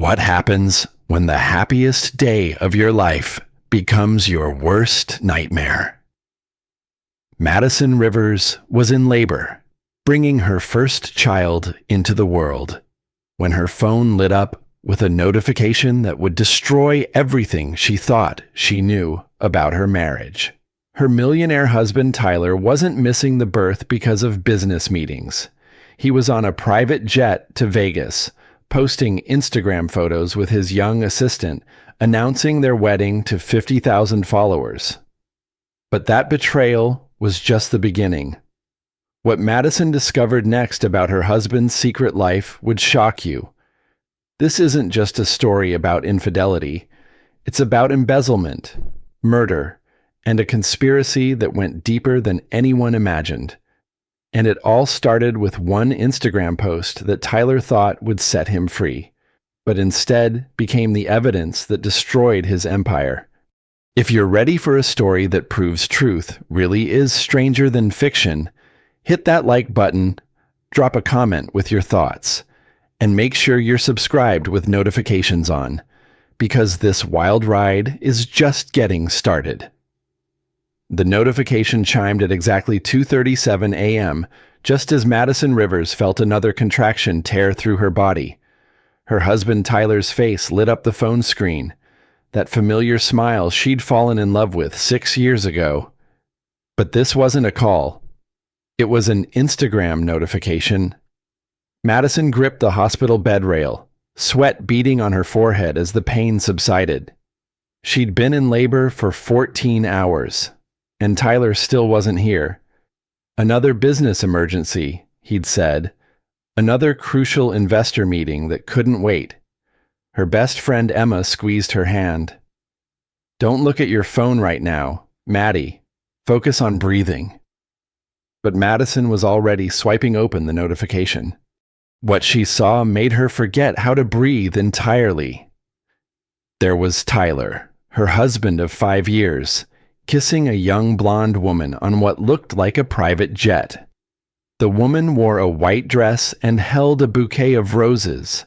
What happens when the happiest day of your life becomes your worst nightmare? Madison Rivers was in labor, bringing her first child into the world, when her phone lit up with a notification that would destroy everything she thought she knew about her marriage. Her millionaire husband Tyler wasn't missing the birth because of business meetings. He was on a private jet to Vegas, posting Instagram photos with his young assistant, announcing their wedding to 50,000 followers. But that betrayal was just the beginning. What Madison discovered next about her husband's secret life would shock you. This isn't just a story about infidelity. It's about embezzlement, murder, and a conspiracy that went deeper than anyone imagined. And it all started with one Instagram post that Tyler thought would set him free, but instead became the evidence that destroyed his empire. If you're ready for a story that proves truth really is stranger than fiction, hit that like button, drop a comment with your thoughts, and make sure you're subscribed with notifications on, because this wild ride is just getting started. The notification chimed at exactly 2:37 a.m., just as Madison Rivers felt another contraction tear through her body. Her husband Tyler's face lit up the phone screen, that familiar smile she'd fallen in love with 6 years ago. But this wasn't a call. It was an Instagram notification. Madison gripped the hospital bed rail, sweat beading on her forehead as the pain subsided. She'd been in labor for 14 hours. And Tyler still wasn't here. Another business emergency, he'd said. Another crucial investor meeting that couldn't wait. Her best friend Emma squeezed her hand. "Don't look at your phone right now, Maddie. Focus on breathing." But Madison was already swiping open the notification. What she saw made her forget how to breathe entirely. There was Tyler, her husband of 5 years, kissing a young blonde woman on what looked like a private jet. The woman wore a white dress and held a bouquet of roses.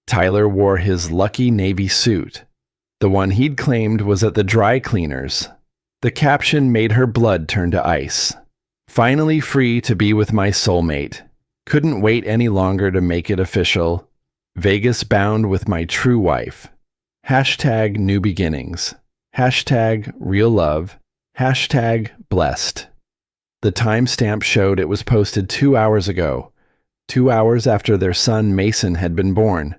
Tyler wore his lucky navy suit, the one he'd claimed was at the dry cleaners. The caption made her blood turn to ice. "Finally free to be with my soulmate. Couldn't wait any longer to make it official. Vegas bound with my true wife. Hashtag new beginnings. Hashtag real love. Hashtag blessed." The timestamp showed it was posted 2 hours ago, 2 hours after their son Mason had been born.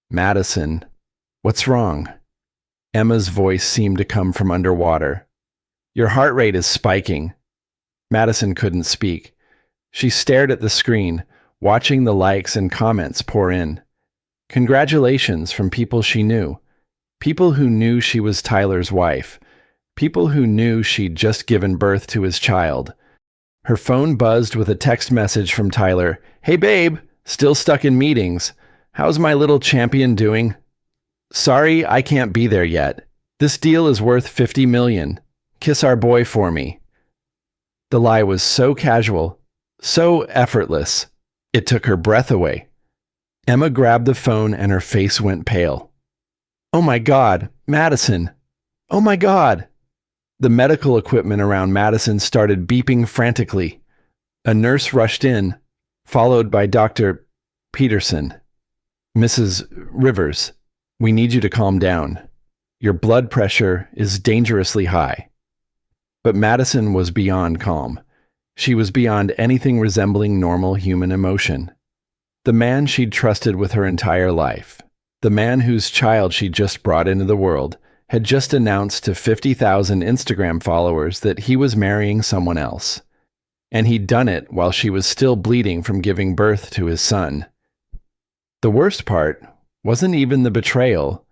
"Madison, what's wrong?" Emma's voice seemed to come from underwater. "Your heart rate is spiking." Madison couldn't speak. She stared at the screen, watching the likes and comments pour in. Congratulations from people she knew. People who knew she was Tyler's wife. People who knew she'd just given birth to his child. Her phone buzzed with a text message from Tyler. "Hey babe, still stuck in meetings. How's my little champion doing? Sorry, I can't be there yet. This deal is worth $50 million. Kiss our boy for me." The lie was so casual, so effortless, it took her breath away. Emma grabbed the phone and her face went pale. "Oh my God, Madison! Oh my God!" The medical equipment around Madison started beeping frantically. A nurse rushed in, followed by Dr. Peterson. "Mrs. Rivers, we need you to calm down. Your blood pressure is dangerously high." But Madison was beyond calm. She was beyond anything resembling normal human emotion. The man she'd trusted with her entire life, the man whose child she just brought into the world, had just announced to 50,000 Instagram followers that he was marrying someone else. And he'd done it while she was still bleeding from giving birth to his son. The worst part wasn't even the betrayal.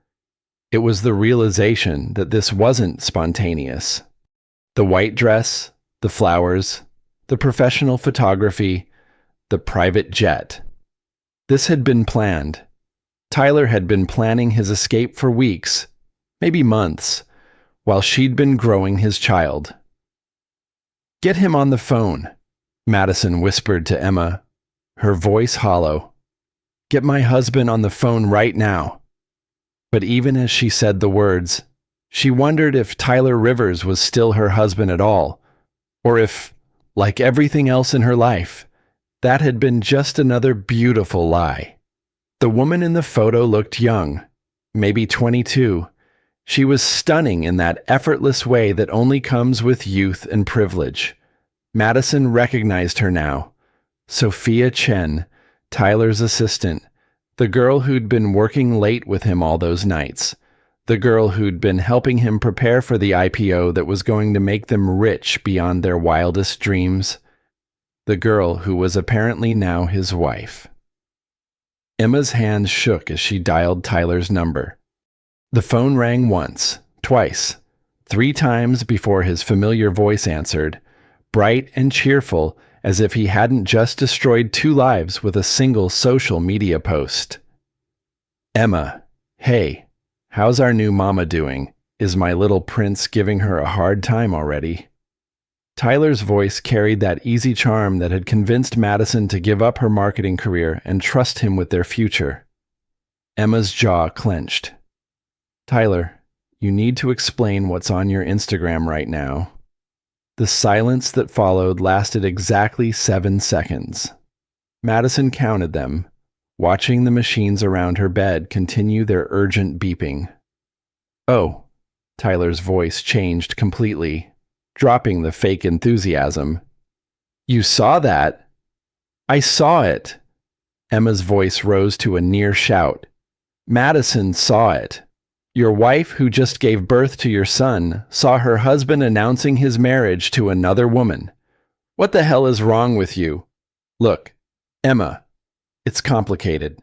It was the realization that this wasn't spontaneous. The white dress, the flowers, the professional photography, the private jet. This had been planned. Tyler had been planning his escape for weeks, maybe months, while she'd been growing his child. "Get him on the phone," Madison whispered to Emma, her voice hollow. "Get my husband on the phone right now." But even as she said the words, she wondered if Tyler Rivers was still her husband at all, or if, like everything else in her life, that had been just another beautiful lie. The woman in the photo looked young, maybe 22. She was stunning in that effortless way that only comes with youth and privilege. Madison recognized her now. Sophia Chen, Tyler's assistant, the girl who'd been working late with him all those nights, the girl who'd been helping him prepare for the IPO that was going to make them rich beyond their wildest dreams, the girl who was apparently now his wife. Emma's hands shook as she dialed Tyler's number. The phone rang once, twice, 3 times before his familiar voice answered, bright and cheerful as if he hadn't just destroyed 2 lives with a single social media post. Emma, hey, how's our new mama doing? Is my little prince giving her a hard time already? Tyler's voice carried that easy charm that had convinced Madison to give up her marketing career and trust him with their future. Emma's jaw clenched. Tyler, you need to explain what's on your Instagram right now. The silence that followed lasted exactly 7 seconds. Madison counted them, watching the machines around her bed continue their urgent beeping. Oh, Tyler's voice changed completely, dropping the fake enthusiasm. You saw that? I saw it. Emma's voice rose to a near shout. Madison saw it. Your wife, who just gave birth to your son, saw her husband announcing his marriage to another woman. What the hell is wrong with you? Look, Emma, it's complicated.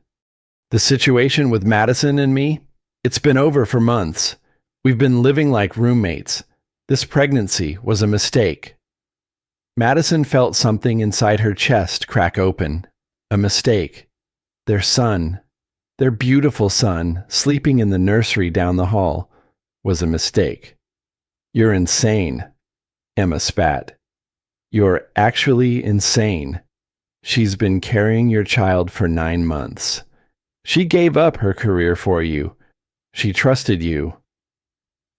The situation with Madison and me, it's been over for months. We've been living like roommates. This pregnancy was a mistake. Madison felt something inside her chest crack open. A mistake. Their son, their beautiful son, sleeping in the nursery down the hall, was a mistake. You're insane, Emma spat. You're actually insane. She's been carrying your child for 9 months. She gave up her career for you. She trusted you.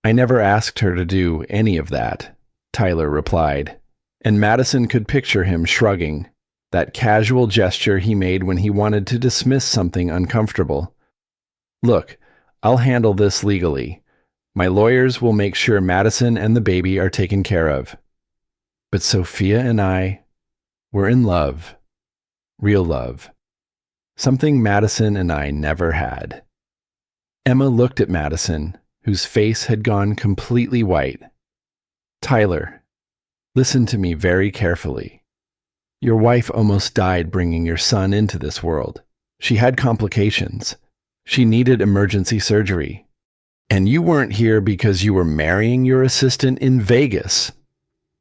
I never asked her to do any of that, Tyler replied, and Madison could picture him shrugging, that casual gesture he made when he wanted to dismiss something uncomfortable. Look, I'll handle this legally. My lawyers will make sure Madison and the baby are taken care of. But Sophia and I, we're in love. Real love. Something Madison and I never had. Emma looked at Madison, whose face had gone completely white. Tyler, listen to me very carefully. Your wife almost died bringing your son into this world. She had complications. She needed emergency surgery. And you weren't here because you were marrying your assistant in Vegas.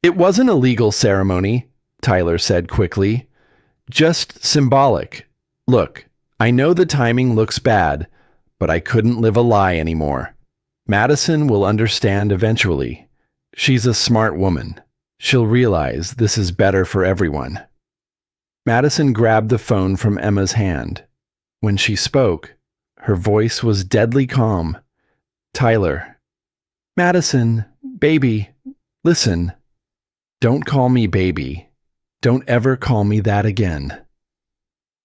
It wasn't a legal ceremony, Tyler said quickly. Just symbolic. Look, I know the timing looks bad, but I couldn't live a lie anymore. Madison will understand eventually. She's a smart woman. She'll realize this is better for everyone. Madison grabbed the phone from Emma's hand. When she spoke, her voice was deadly calm. Tyler. Madison, baby, listen. Don't call me baby. Don't ever call me that again.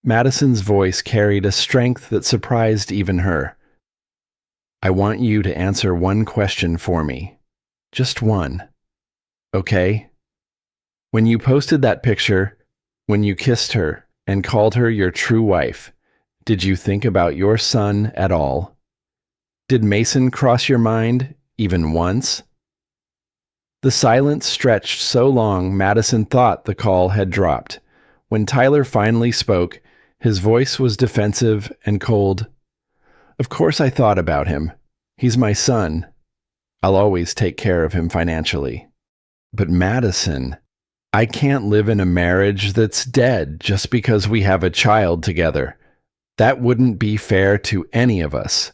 Madison's voice carried a strength that surprised even her. I want you to answer one question for me. Just one. Okay? When you posted that picture, when you kissed her and called her your true wife, did you think about your son at all? Did Mason cross your mind even once? The silence stretched so long Madison thought the call had dropped. When Tyler finally spoke, his voice was defensive and cold. Of course I thought about him. He's my son. I'll always take care of him financially. But Madison, I can't live in a marriage that's dead just because we have a child together. That wouldn't be fair to any of us,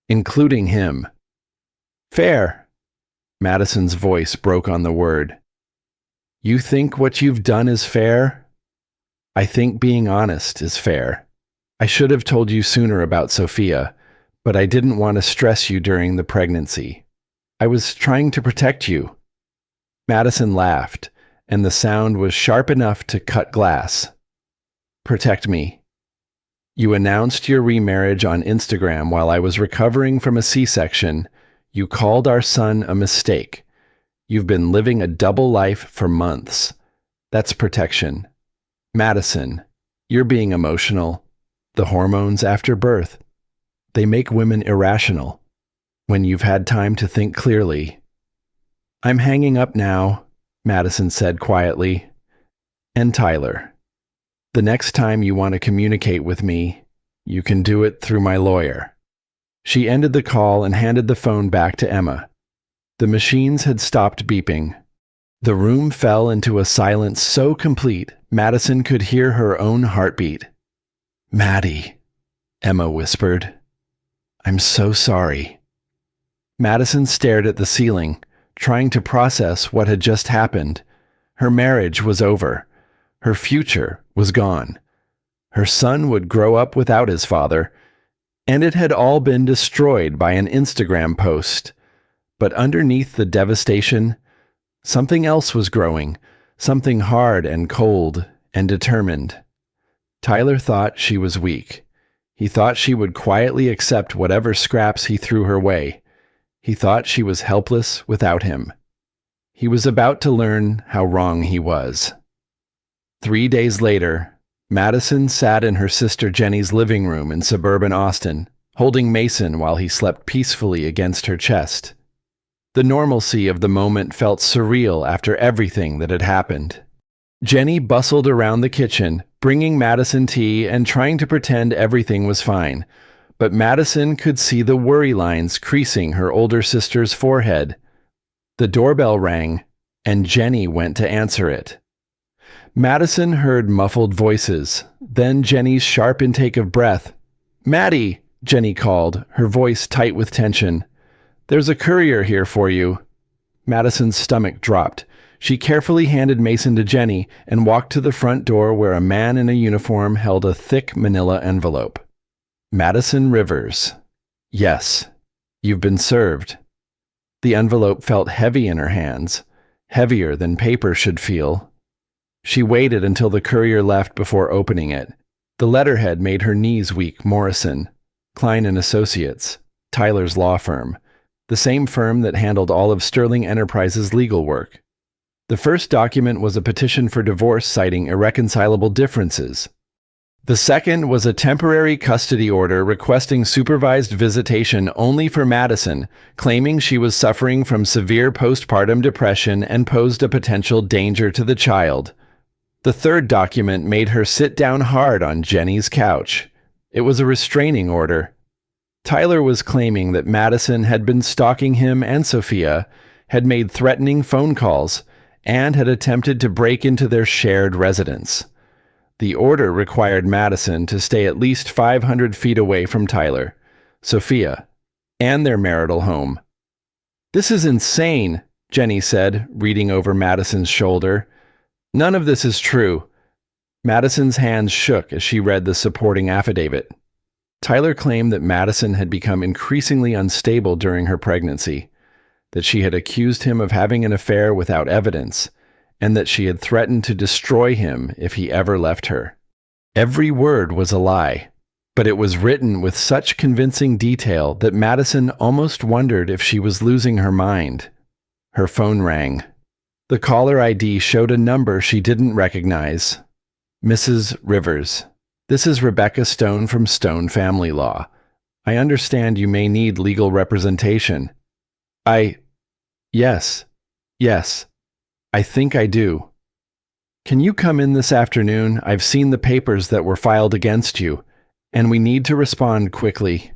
including him. Fair. Madison's voice broke on the word. You think what you've done is fair? I think being honest is fair. I should have told you sooner about Sophia, but I didn't want to stress you during the pregnancy. I was trying to protect you." Madison laughed, and the sound was sharp enough to cut glass. "Protect me. You announced your remarriage on Instagram while I was recovering from a C-section. You called our son a mistake. You've been living a double life for months. That's protection. Madison, you're being emotional. The hormones after birth, they make women irrational. When you've had time to think clearly." "I'm hanging up now," Madison said quietly. "And Tyler, the next time you want to communicate with me, you can do it through my lawyer." She ended the call and handed the phone back to Emma. The machines had stopped beeping. The room fell into a silence so complete, Madison could hear her own heartbeat. "Maddie," Emma whispered. "I'm so sorry." Madison stared at the ceiling, trying to process what had just happened. Her marriage was over. Her future was gone. Her son would grow up without his father, and it had all been destroyed by an Instagram post. But underneath the devastation, something else was growing, something hard and cold and determined. Tyler thought she was weak. He thought she would quietly accept whatever scraps he threw her way. He thought she was helpless without him. He was about to learn how wrong he was. 3 days later, Madison sat in her sister Jenny's living room in suburban Austin, holding Mason while he slept peacefully against her chest. The normalcy of the moment felt surreal after everything that had happened. Jenny bustled around the kitchen, bringing Madison tea and trying to pretend everything was fine, but Madison could see the worry lines creasing her older sister's forehead. The doorbell rang, and Jenny went to answer it. Madison heard muffled voices, then Jenny's sharp intake of breath. "Maddie," Jenny called, her voice tight with tension. "There's a courier here for you." Madison's stomach dropped. She carefully handed Mason to Jenny and walked to the front door where a man in a uniform held a thick manila envelope. "Madison Rivers. Yes, you've been served." The envelope felt heavy in her hands, heavier than paper should feel. She waited until the courier left before opening it. The letterhead made her knees weak. Morrison, Klein & Associates, Tyler's law firm, the same firm that handled all of Sterling Enterprises' legal work. The first document was a petition for divorce citing irreconcilable differences. The second was a temporary custody order requesting supervised visitation only for Madison, claiming she was suffering from severe postpartum depression and posed a potential danger to the child. The third document made her sit down hard on Jenny's couch. It was a restraining order. Tyler was claiming that Madison had been stalking him and Sophia, had made threatening phone calls, and had attempted to break into their shared residence. The order required Madison to stay at least 500 feet away from Tyler, Sophia, and their marital home. "This is insane," Jenny said, reading over Madison's shoulder. "None of this is true." Madison's hands shook as she read the supporting affidavit. Tyler claimed that Madison had become increasingly unstable during her pregnancy, that she had accused him of having an affair without evidence, and that she had threatened to destroy him if he ever left her. Every word was a lie, but it was written with such convincing detail that Madison almost wondered if she was losing her mind. Her phone rang. The caller ID showed a number she didn't recognize. "Mrs. Rivers, this is Rebecca Stone from Stone Family Law. I understand you may need legal representation." Yes, I think I do. "Can you come in this afternoon? I've seen the papers that were filed against you, and we need to respond quickly."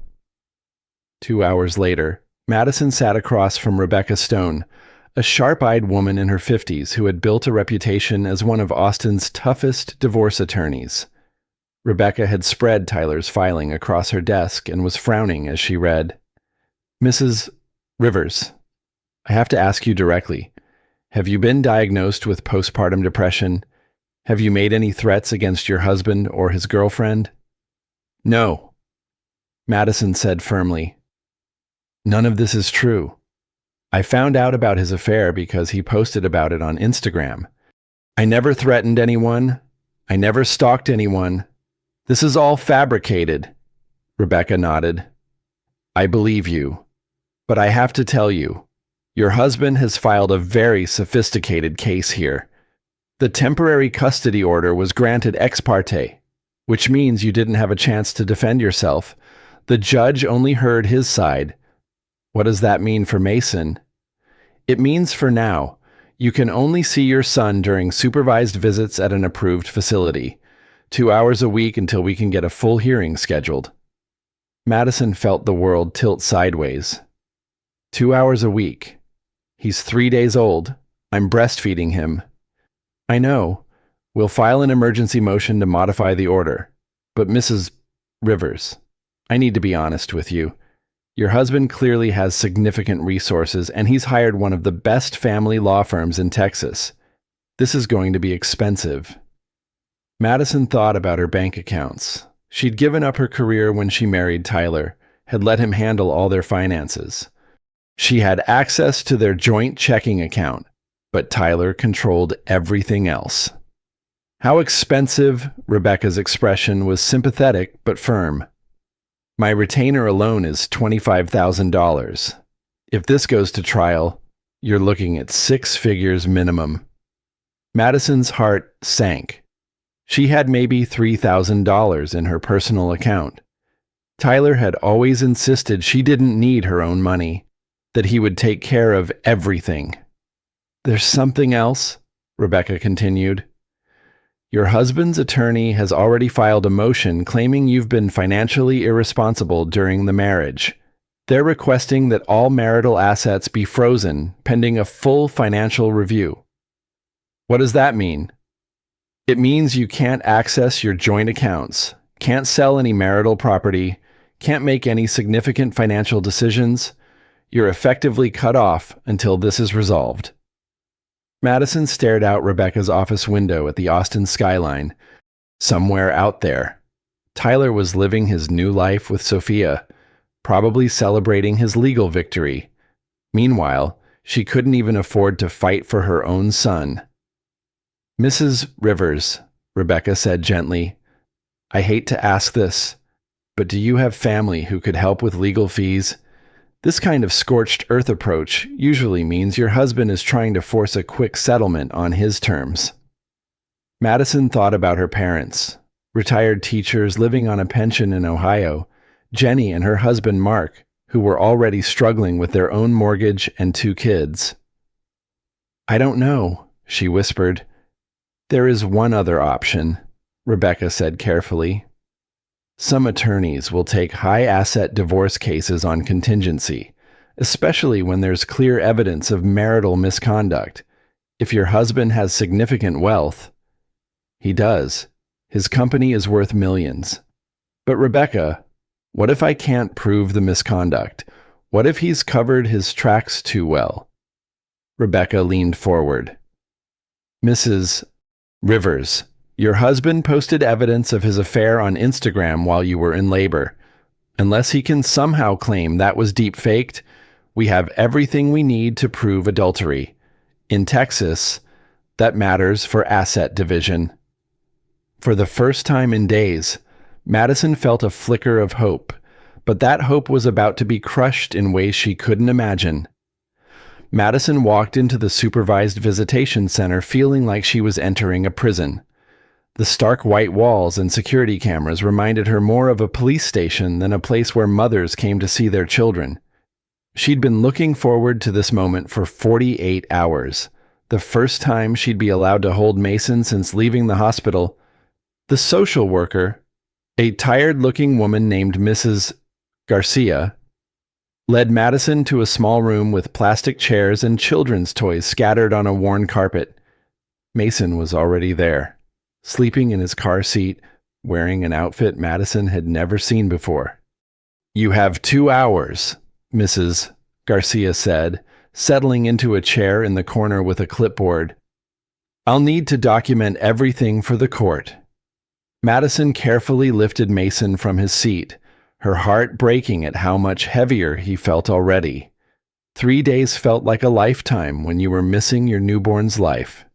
2 hours later, Madison sat across from Rebecca Stone, a sharp-eyed woman in her 50s who had built a reputation as one of Austin's toughest divorce attorneys. Rebecca had spread Tyler's filing across her desk and was frowning as she read, "Mrs. Rivers, I have to ask you directly. Have you been diagnosed with postpartum depression? Have you made any threats against your husband or his girlfriend?" "No." Madison said firmly. None of this is true. I found out about his affair because he posted about it on Instagram. I never threatened anyone. I never stalked anyone. This is all fabricated. Rebecca nodded. I believe you. But I have to tell you, your husband has filed a very sophisticated case here. The temporary custody order was granted ex parte, which means you didn't have a chance to defend yourself. The judge only heard his side. What does that mean for Mason? It means for now, you can only see your son during supervised visits at an approved facility, 2 hours a week until we can get a full hearing scheduled. Madison felt the world tilt sideways. 2 hours a week. He's 3 days old. I'm breastfeeding him. I know. We'll file an emergency motion to modify the order. But Mrs. Rivers, I need to be honest with you. Your husband clearly has significant resources, and he's hired one of the best family law firms in Texas. This is going to be expensive. Madison thought about her bank accounts. She'd given up her career when she married Tyler, had let him handle all their finances. She had access to their joint checking account, but Tyler controlled everything else. How expensive? Rebecca's expression was sympathetic but firm. My retainer alone is $25,000. If this goes to trial, you're looking at 6 figures minimum. Madison's heart sank. She had maybe $3,000 in her personal account. Tyler had always insisted she didn't need her own money, that he would take care of everything. There's something else, Rebecca continued. Your husband's attorney has already filed a motion claiming you've been financially irresponsible during the marriage. They're requesting that all marital assets be frozen pending a full financial review. What does that mean? It means you can't access your joint accounts, can't sell any marital property, can't make any significant financial decisions. You're effectively cut off until this is resolved. Madison stared out Rebecca's office window at the Austin skyline. Somewhere out there, Tyler was living his new life with Sophia, probably celebrating his legal victory. Meanwhile, she couldn't even afford to fight for her own son. Mrs. Rivers, Rebecca said gently, I hate to ask this, but do you have family who could help with legal fees? This kind of scorched earth approach usually means your husband is trying to force a quick settlement on his terms. Madison thought about her parents, retired teachers living on a pension in Ohio, Jenny and her husband Mark, who were already struggling with their own mortgage and 2 kids. I don't know, she whispered. There is one other option, Rebecca said carefully. Some attorneys will take high-asset divorce cases on contingency, especially when there's clear evidence of marital misconduct. If your husband has significant wealth, he does. His company is worth millions. But Rebecca, what if I can't prove the misconduct? What if he's covered his tracks too well? Rebecca leaned forward. Mrs. Rivers, your husband posted evidence of his affair on Instagram while you were in labor. Unless he can somehow claim that was deep-faked, we have everything we need to prove adultery. In Texas, that matters for asset division. For the first time in days, Madison felt a flicker of hope, but that hope was about to be crushed in ways she couldn't imagine. Madison walked into the supervised visitation center feeling like she was entering a prison. The stark white walls and security cameras reminded her more of a police station than a place where mothers came to see their children. She'd been looking forward to this moment for 48 hours, the first time she'd be allowed to hold Mason since leaving the hospital. The social worker, a tired-looking woman named Mrs. Garcia, led Madison to a small room with plastic chairs and children's toys scattered on a worn carpet. Mason was already there, sleeping in his car seat, wearing an outfit Madison had never seen before. You have 2 hours, Mrs. Garcia said, settling into a chair in the corner with a clipboard. I'll need to document everything for the court. Madison carefully lifted Mason from his seat, her heart breaking at how much heavier he felt already. 3 days felt like a lifetime when you were missing your newborn's life.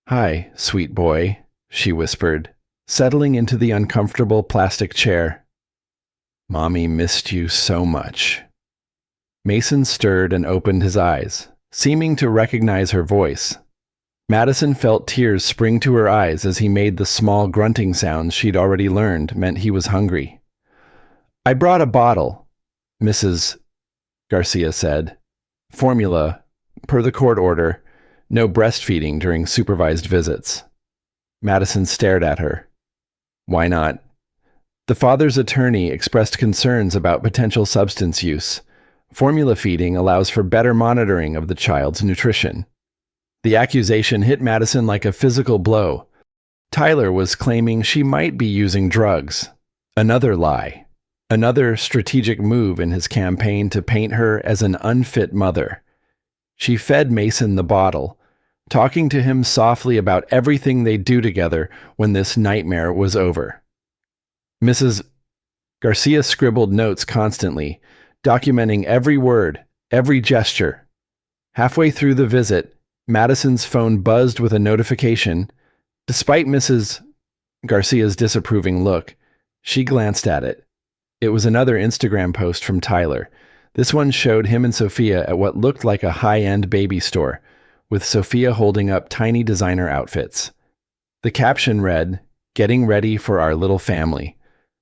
"Hi, sweet boy," she whispered, settling into the uncomfortable plastic chair. "Mommy missed you so much." Mason stirred and opened his eyes, seeming to recognize her voice. Madison felt tears spring to her eyes as he made the small grunting sounds she'd already learned meant he was hungry. "I brought a bottle," Mrs. Garcia said. "Formula, per the court order, no breastfeeding during supervised visits." Madison stared at her. "Why not?" The father's attorney expressed concerns about potential substance use. Formula feeding allows for better monitoring of the child's nutrition. The accusation hit Madison like a physical blow. Tyler was claiming she might be using drugs. Another lie. Another strategic move in his campaign to paint her as an unfit mother. She fed Mason the bottle, talking to him softly about everything they'd do together when this nightmare was over. Mrs. Garcia scribbled notes constantly, documenting every word, every gesture. Halfway through the visit, Madison's phone buzzed with a notification. Despite Mrs. Garcia's disapproving look, she glanced at it. It was another Instagram post from Tyler. This one showed him and Sophia at what looked like a high-end baby store, with Sophia holding up tiny designer outfits. The caption read, "Getting ready for our little family.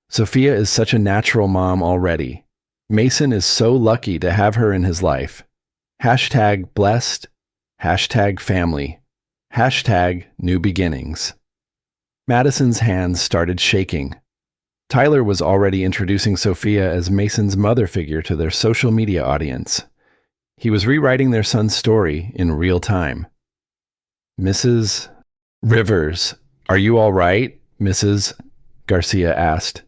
Sophia is such a natural mom already. Mason is so lucky to have her in his life. Hashtag blessed. Hashtag family. Hashtag new beginnings." Madison's hands started shaking. Tyler was already introducing Sophia as Mason's mother figure to their social media audience. He was rewriting their son's story in real time. "Mrs. Rivers, are you all right?" Mrs. Garcia asked.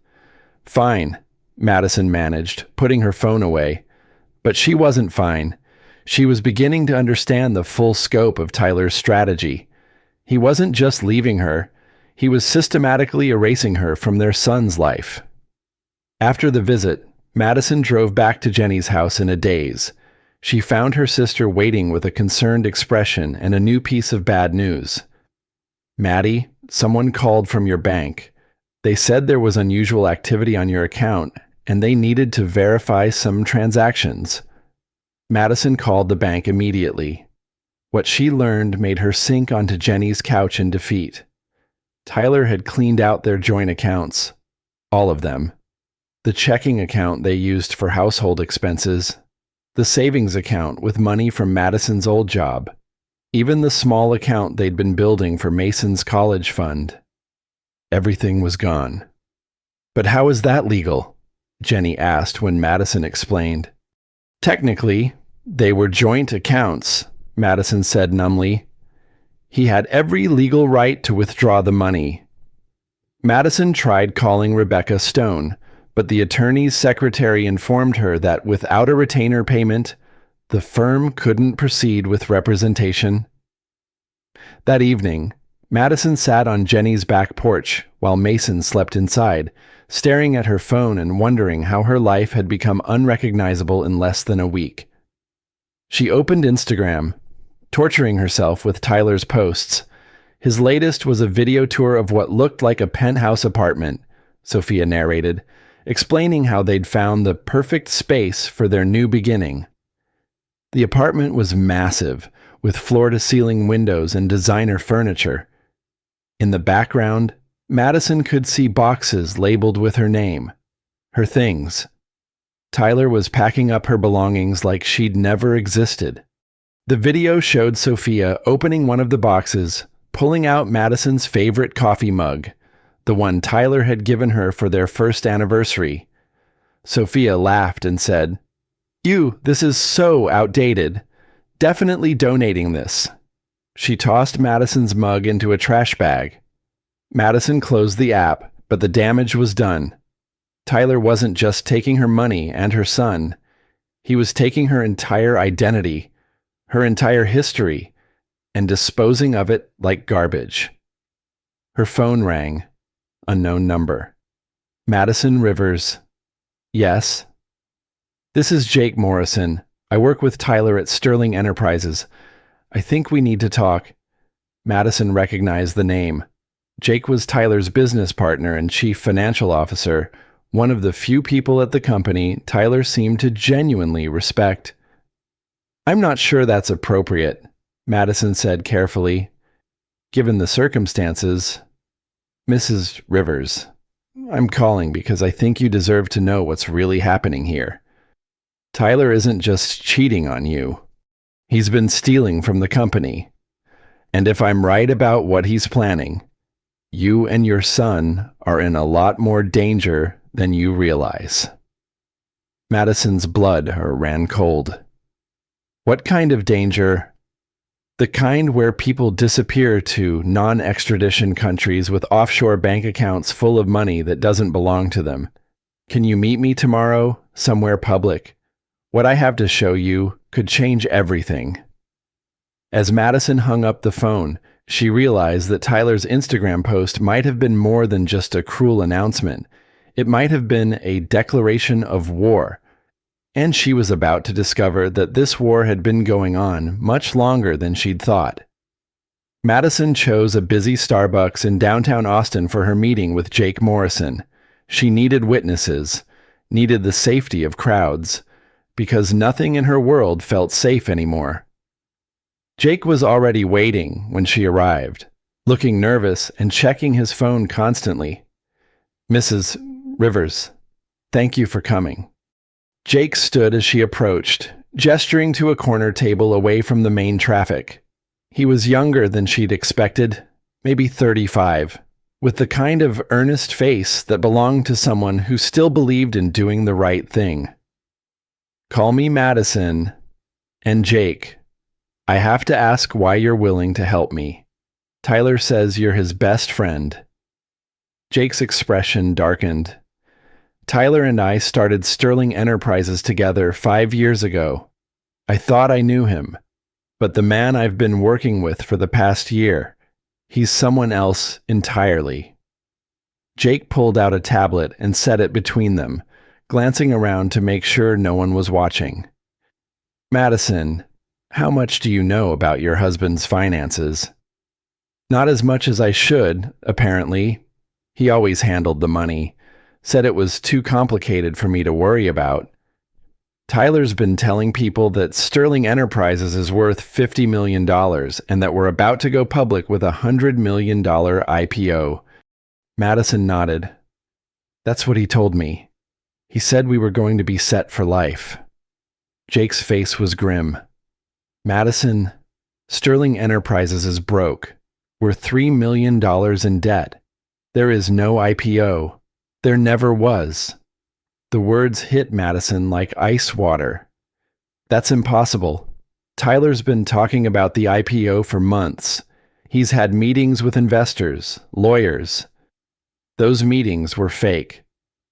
"Fine," Madison managed, putting her phone away. But she wasn't fine. She was beginning to understand the full scope of Tyler's strategy. He wasn't just leaving her, he was systematically erasing her from their son's life. After the visit, Madison drove back to Jenny's house in a daze. She found her sister waiting with a concerned expression and a new piece of bad news. "Maddie, someone called from your bank. They said there was unusual activity on your account, and they needed to verify some transactions." Madison called the bank immediately. What she learned made her sink onto Jenny's couch in defeat. Tyler had cleaned out their joint accounts. All of them. The checking account they used for household expenses. The savings account with money from Madison's old job. Even the small account they'd been building for Mason's college fund. Everything was gone. "But how is that legal?" Jenny asked when Madison explained. "Technically, they were joint accounts," Madison said numbly. "He had every legal right to withdraw the money." Madison tried calling Rebecca Stone, but the attorney's secretary informed her that without a retainer payment, the firm couldn't proceed with representation. That evening, Madison sat on Jenny's back porch while Mason slept inside, staring at her phone and wondering how her life had become unrecognizable in less than a week. She opened Instagram, torturing herself with Tyler's posts. His latest was a video tour of what looked like a penthouse apartment, Sophia narrated, explaining how they'd found the perfect space for their new beginning. The apartment was massive, with floor-to-ceiling windows and designer furniture. In the background, Madison could see boxes labeled with her name, her things. Tyler was packing up her belongings like she'd never existed. The video showed Sophia opening one of the boxes, pulling out Madison's favorite coffee mug, the one Tyler had given her for their first anniversary. Sophia laughed and said, "Ew, this is so outdated. Definitely donating this." She tossed Madison's mug into a trash bag. Madison closed the app, but the damage was done. Tyler wasn't just taking her money and her son. He was taking her entire identity, her entire history, and disposing of it like garbage. Her phone rang. Unknown number. Madison Rivers, Yes. This is Jake Morrison. I work with Tyler at Sterling Enterprises. I think we need to talk. Madison recognized the name. Jake was Tyler's business partner and chief financial officer, one of the few people at the company Tyler seemed to genuinely respect. I'm not sure that's appropriate, Madison said carefully. Given the circumstances, Mrs. Rivers, I'm calling because I think you deserve to know what's really happening here. Tyler isn't just cheating on you. He's been stealing from the company. And if I'm right about what he's planning, you and your son are in a lot more danger than you realize. Madison's blood ran cold. What kind of danger? The kind where people disappear to non-extradition countries with offshore bank accounts full of money that doesn't belong to them. Can you meet me tomorrow, somewhere public? What I have to show you could change everything. As Madison hung up the phone, she realized that Tyler's Instagram post might have been more than just a cruel announcement. It might have been a declaration of war. And she was about to discover that this war had been going on much longer than she'd thought. Madison chose a busy Starbucks in downtown Austin for her meeting with Jake Morrison. She needed witnesses, needed the safety of crowds, because nothing in her world felt safe anymore. Jake was already waiting when she arrived, looking nervous and checking his phone constantly. Mrs. Rivers, thank you for coming. Jake stood as she approached, gesturing to a corner table away from the main traffic. He was younger than she'd expected, maybe 35, with the kind of earnest face that belonged to someone who still believed in doing the right thing. Call me Madison. And Jake, I have to ask why you're willing to help me. Tyler says you're his best friend. Jake's expression darkened. Tyler and I started Sterling Enterprises together 5 years ago. I thought I knew him, but the man I've been working with for the past year, he's someone else entirely. Jake pulled out a tablet and set it between them, glancing around to make sure no one was watching. Madison, how much do you know about your husband's finances? Not as much as I should, apparently. He always handled the money. Said it was too complicated for me to worry about. Tyler's been telling people that Sterling Enterprises is worth $50 million and that we're about to go public with a $100 million IPO. Madison nodded. That's what he told me. He said we were going to be set for life. Jake's face was grim. Madison, Sterling Enterprises is broke. We're $3 million in debt. There is no IPO. There never was. The words hit Madison like ice water. That's impossible. Tyler's been talking about the IPO for months. He's had meetings with investors, lawyers. Those meetings were fake.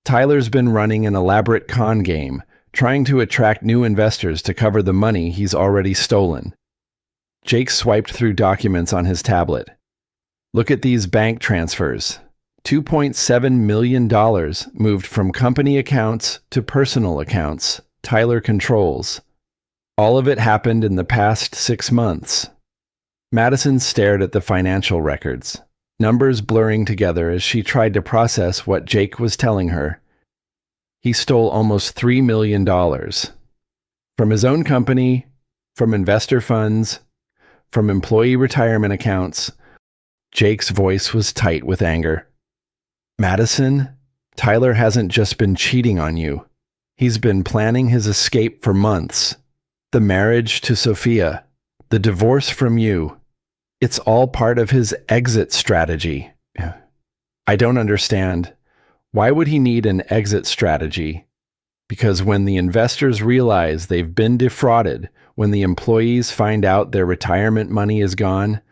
Tyler's been running an elaborate con game, trying to attract new investors to cover the money he's already stolen. Jake swiped through documents on his tablet. Look at these bank transfers. $2.7 million moved from company accounts to personal accounts Tyler controls. All of it happened in the past 6 months. Madison stared at the financial records, numbers blurring together as she tried to process what Jake was telling her. He stole almost $3 million. From his own company, from investor funds, from employee retirement accounts. Jake's voice was tight with anger. Madison, Tyler hasn't just been cheating on you. He's been planning his escape for months. The marriage to Sophia, the divorce from you. It's all part of his exit strategy. I don't understand. Why would he need an exit strategy? Because when the investors realize they've been defrauded, when the employees find out their retirement money is gone,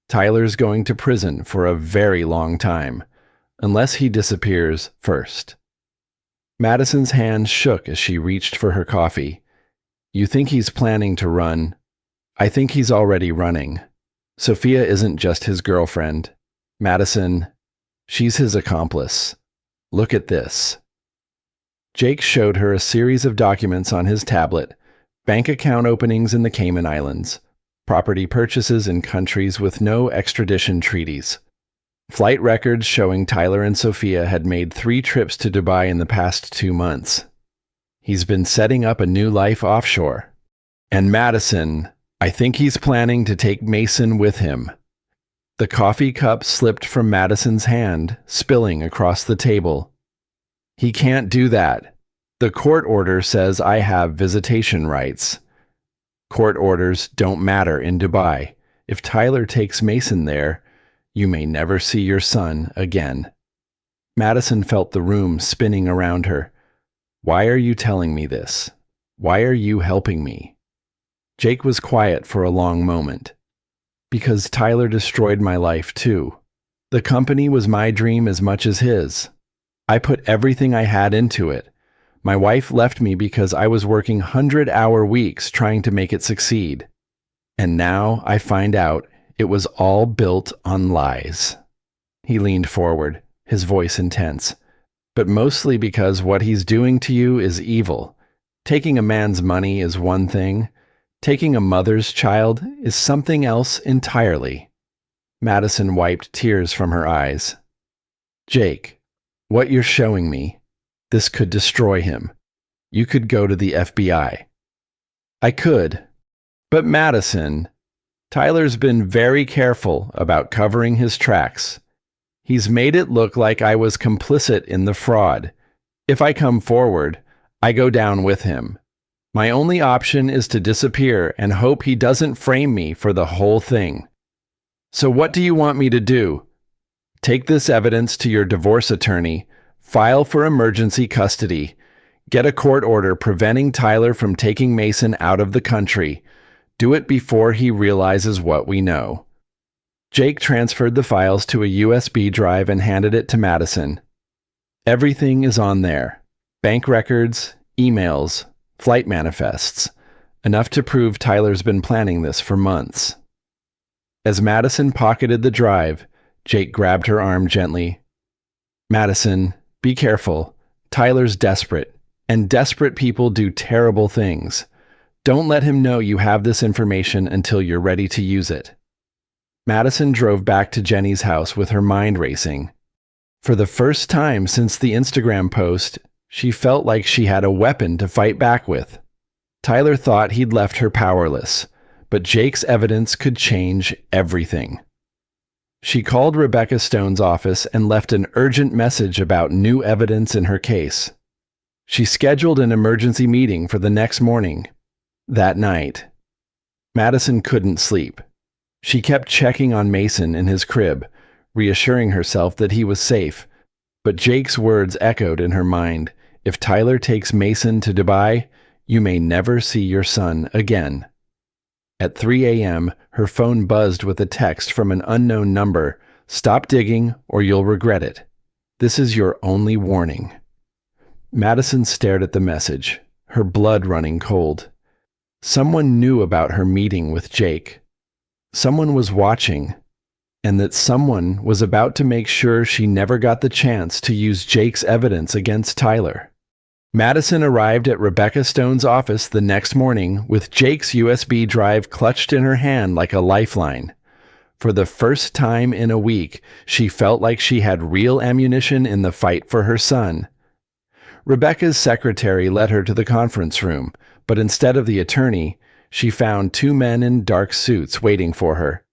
Tyler's going to prison for a very long time. Unless he disappears first. Madison's hand shook as she reached for her coffee. You think he's planning to run? I think he's already running. Sophia isn't just his girlfriend. Madison, she's his accomplice. Look at this. Jake showed her a series of documents on his tablet: bank account openings in the Cayman Islands, property purchases in countries with no extradition treaties, flight records showing Tyler and Sophia had made 3 trips to Dubai in the past 2 months. He's been setting up a new life offshore. And Madison, I think he's planning to take Mason with him. The coffee cup slipped from Madison's hand, spilling across the table. He can't do that. The court order says I have visitation rights. Court orders don't matter in Dubai. If Tyler takes Mason there, you may never see your son again. Madison felt the room spinning around her. Why are you telling me this? Why are you helping me? Jake was quiet for a long moment. Because Tyler destroyed my life too. The company was my dream as much as his. I put everything I had into it. My wife left me because I was working 100-hour weeks trying to make it succeed. And now I find out it was all built on lies. He leaned forward, his voice intense. But mostly because what he's doing to you is evil. Taking a man's money is one thing. Taking a mother's child is something else entirely. Madison wiped tears from her eyes. Jake, what you're showing me, this could destroy him. You could go to the FBI. I could. But Madison, Tyler's been very careful about covering his tracks. He's made it look like I was complicit in the fraud. If I come forward, I go down with him. My only option is to disappear and hope he doesn't frame me for the whole thing. So what do you want me to do? Take this evidence to your divorce attorney, file for emergency custody, get a court order preventing Tyler from taking Mason out of the country. Do it before he realizes what we know. Jake transferred the files to a USB drive and handed it to Madison. Everything is on there. Bank records, emails, flight manifests. Enough to prove Tyler's been planning this for months. As Madison pocketed the drive, Jake grabbed her arm gently. Madison, be careful. Tyler's desperate, and desperate people do terrible things. Don't let him know you have this information until you're ready to use it. Madison drove back to Jenny's house with her mind racing. For the first time since the Instagram post, she felt like she had a weapon to fight back with. Tyler thought he'd left her powerless, but Jake's evidence could change everything. She called Rebecca Stone's office and left an urgent message about new evidence in her case. She scheduled an emergency meeting for the next morning. That night, Madison couldn't sleep. She kept checking on Mason in his crib, reassuring herself that he was safe, but Jake's words echoed in her mind. If Tyler takes Mason to Dubai, you may never see your son again. At 3 a.m., her phone buzzed with a text from an unknown number. Stop digging or you'll regret it. This is your only warning. Madison stared at the message, her blood running cold. Someone knew about her meeting with Jake. Someone was watching, and that someone was about to make sure she never got the chance to use Jake's evidence against Tyler. Madison arrived at Rebecca Stone's office the next morning with Jake's USB drive clutched in her hand like a lifeline. For the first time in a week, she felt like she had real ammunition in the fight for her son. Rebecca's secretary led her to the conference room, but instead of the attorney, she found 2 men in dark suits waiting for her.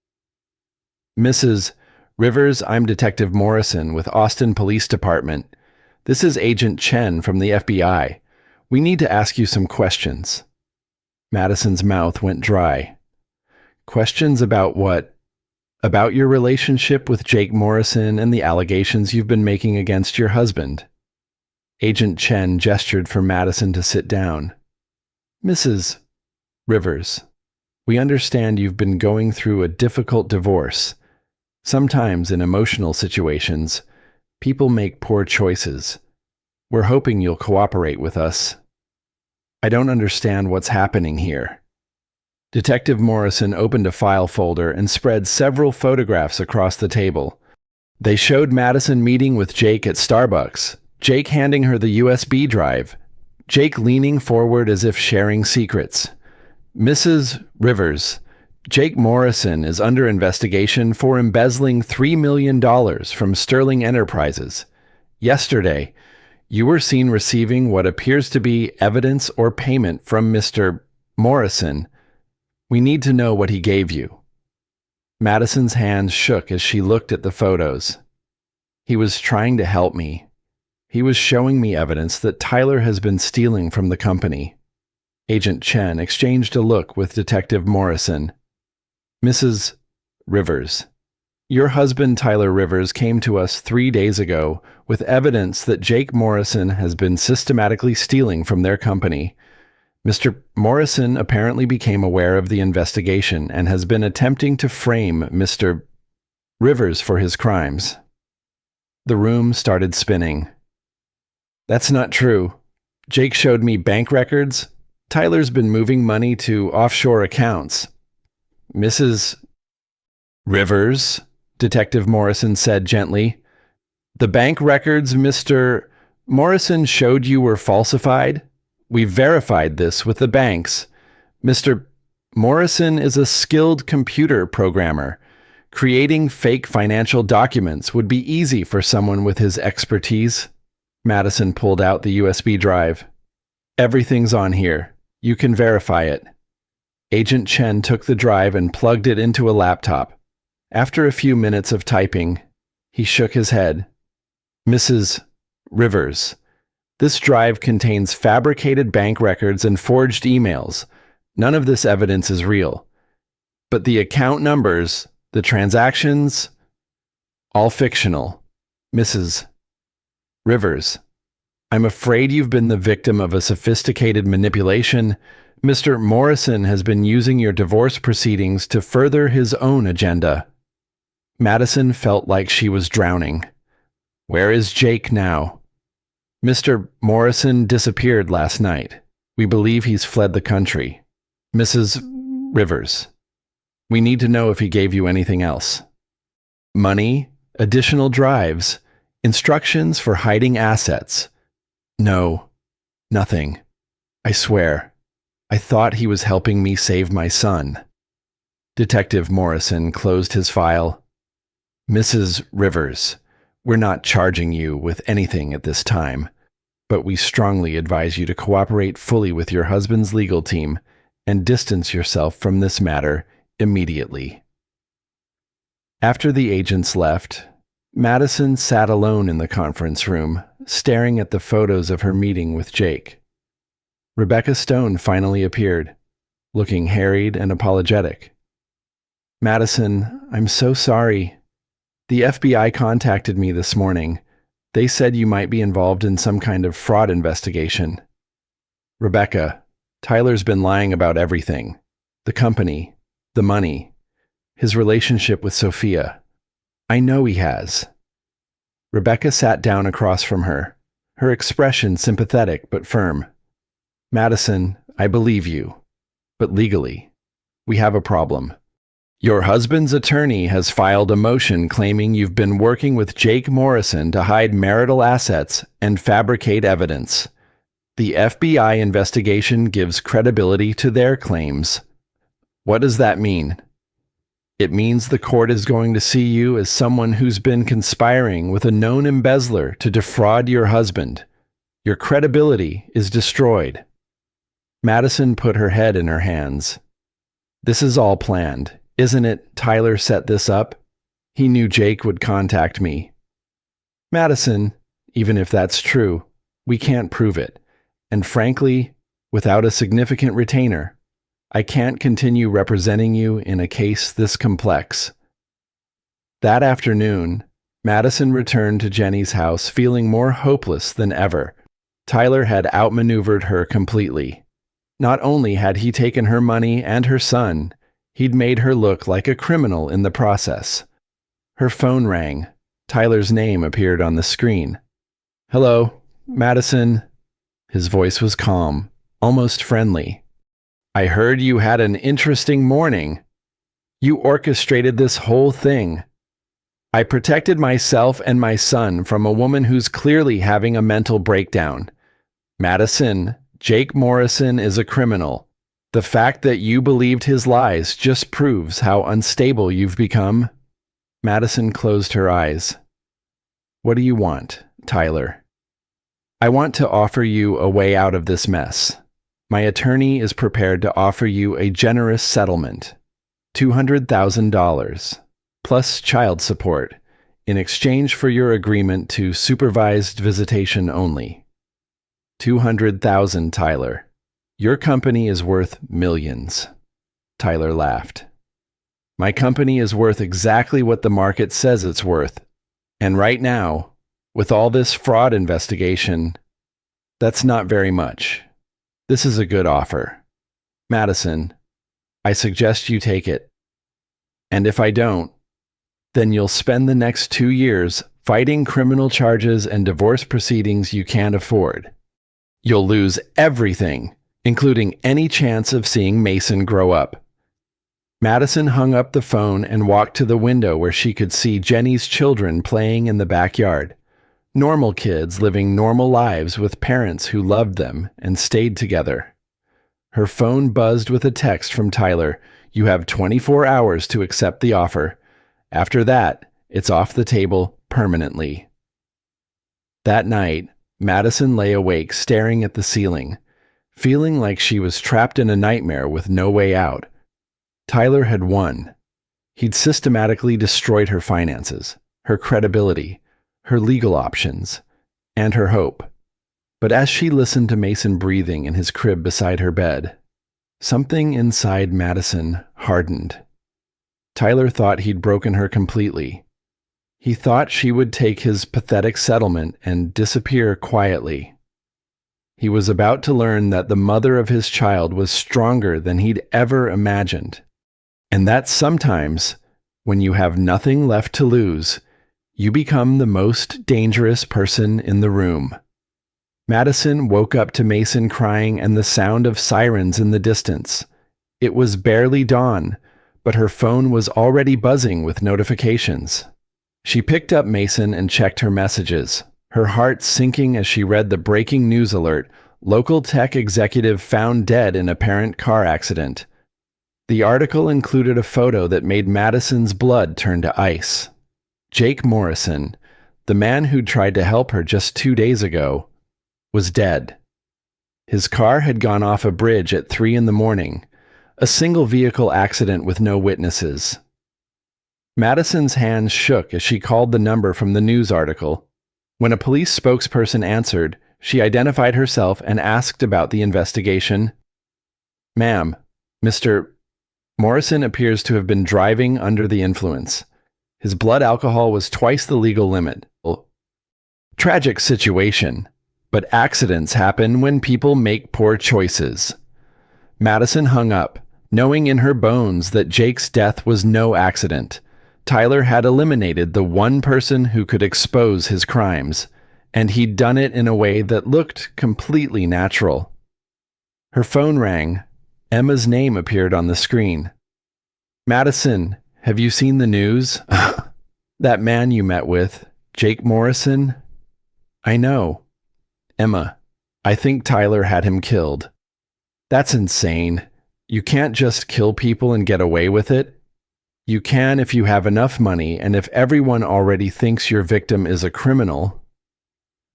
Mrs. Rivers, I'm Detective Morrison with Austin Police Department. This is Agent Chen from the FBI. We need to ask you some questions. Madison's mouth went dry. Questions about what? About your relationship with Jake Morrison and the allegations you've been making against your husband. Agent Chen gestured for Madison to sit down. Mrs. Rivers, we understand you've been going through a difficult divorce. Sometimes in emotional situations, people make poor choices. We're hoping you'll cooperate with us. I don't understand what's happening here. Detective Morrison opened a file folder and spread several photographs across the table. They showed Madison meeting with Jake at Starbucks, Jake handing her the USB drive. Jake leaning forward as if sharing secrets. Mrs. Rivers, Jake Morrison is under investigation for embezzling $3 million from Sterling Enterprises. Yesterday, you were seen receiving what appears to be evidence or payment from Mr. Morrison. We need to know what he gave you. Madison's hands shook as she looked at the photos. He was trying to help me. He was showing me evidence that Tyler has been stealing from the company. Agent Chen exchanged a look with Detective Morrison. Mrs. Rivers, your husband Tyler Rivers came to us 3 days ago with evidence that Jake Morrison has been systematically stealing from their company. Mr. Morrison apparently became aware of the investigation and has been attempting to frame Mr. Rivers for his crimes. The room started spinning. That's not true. Jake showed me bank records. Tyler's been moving money to offshore accounts. Mrs. Rivers, Detective Morrison said gently. The bank records Mr. Morrison showed you were falsified? We verified this with the banks. Mr. Morrison is a skilled computer programmer. Creating fake financial documents would be easy for someone with his expertise. Madison pulled out the USB drive. Everything's on here. You can verify it. Agent Chen took the drive and plugged it into a laptop. After a few minutes of typing, he shook his head. Mrs. Rivers, this drive contains fabricated bank records and forged emails. None of this evidence is real. But the account numbers, the transactions, all fictional. Mrs. Rivers, I'm afraid you've been the victim of a sophisticated manipulation. Mr. Morrison has been using your divorce proceedings to further his own agenda. Madison felt like she was drowning. Where is Jake now? Mr. Morrison disappeared last night. We believe he's fled the country. Mrs. Rivers, we need to know if he gave you anything else. Money, additional drives, instructions for hiding assets. No, nothing. I swear. I thought he was helping me save my son. Detective Morrison closed his file. Mrs. Rivers, we're not charging you with anything at this time, but we strongly advise you to cooperate fully with your husband's legal team and distance yourself from this matter immediately. After the agents left, Madison sat alone in the conference room, staring at the photos of her meeting with Jake. Rebecca Stone finally appeared, looking harried and apologetic. Madison, I'm so sorry. The FBI contacted me this morning. They said you might be involved in some kind of fraud investigation. Rebecca, Tyler's been lying about everything. The company, the money, his relationship with Sophia. I know he has. Rebecca sat down across from her, her expression sympathetic but firm. Madison, I believe you, but legally, we have a problem. Your husband's attorney has filed a motion claiming you've been working with Jake Morrison to hide marital assets and fabricate evidence. The FBI investigation gives credibility to their claims. What does that mean? It means the court is going to see you as someone who's been conspiring with a known embezzler to defraud your husband. Your credibility is destroyed. Madison put her head in her hands. This is all planned, isn't it? Tyler set this up. He knew Jake would contact me. Madison, even if that's true, we can't prove it. And frankly, without a significant retainer, I can't continue representing you in a case this complex. That afternoon, Madison returned to Jenny's house feeling more hopeless than ever. Tyler had outmaneuvered her completely. Not only had he taken her money and her son, he'd made her look like a criminal in the process. Her phone rang. Tyler's name appeared on the screen. Hello, Madison. His voice was calm, almost friendly. I heard you had an interesting morning. You orchestrated this whole thing. I protected myself and my son from a woman who's clearly having a mental breakdown. Madison, Jake Morrison is a criminal. The fact that you believed his lies just proves how unstable you've become." Madison closed her eyes. "What do you want, Tyler?" "I want to offer you a way out of this mess. My attorney is prepared to offer you a generous settlement, $200,000, plus child support, in exchange for your agreement to supervised visitation only." $200,000, Tyler. Your company is worth millions." Tyler laughed. "My company is worth exactly what the market says it's worth. And right now, with all this fraud investigation, that's not very much. This is a good offer. Madison, I suggest you take it. And if I don't, then you'll spend the next 2 years fighting criminal charges and divorce proceedings you can't afford. You'll lose everything, including any chance of seeing Mason grow up." Madison hung up the phone and walked to the window where she could see Jenny's children playing in the backyard. Normal kids living normal lives with parents who loved them and stayed together. Her phone buzzed with a text from Tyler. "You have 24 hours to accept the offer. After that, it's off the table permanently." That night, Madison lay awake staring at the ceiling, feeling like she was trapped in a nightmare with no way out. Tyler had won. He'd systematically destroyed her finances, her credibility, her legal options, and her hope. But as she listened to Mason breathing in his crib beside her bed, something inside Madison hardened. Tyler thought he'd broken her completely. He thought she would take his pathetic settlement and disappear quietly. He was about to learn that the mother of his child was stronger than he'd ever imagined, and that sometimes, when you have nothing left to lose, you become the most dangerous person in the room. Madison woke up to Mason crying and the sound of sirens in the distance. It was barely dawn, but her phone was already buzzing with notifications. She picked up Mason and checked her messages, her heart sinking as she read the breaking news alert: local tech executive found dead in apparent car accident. The article included a photo that made Madison's blood turn to ice. Jake Morrison, the man who'd tried to help her just 2 days ago, was dead. His car had gone off a bridge at 3 a.m, a single vehicle accident with no witnesses. Madison's hands shook as she called the number from the news article. When a police spokesperson answered, she identified herself and asked about the investigation. "Ma'am, Mr. Morrison appears to have been driving under the influence. His blood alcohol was twice the legal limit. Tragic situation, but accidents happen when people make poor choices." Madison hung up, knowing in her bones that Jake's death was no accident. Tyler had eliminated the one person who could expose his crimes, and he'd done it in a way that looked completely natural. Her phone rang. Emma's name appeared on the screen. "Madison, have you seen the news? That man you met with, Jake Morrison?" "I know." "Emma, I think Tyler had him killed." "That's insane. You can't just kill people and get away with it. You can if you have enough money and if everyone already thinks your victim is a criminal."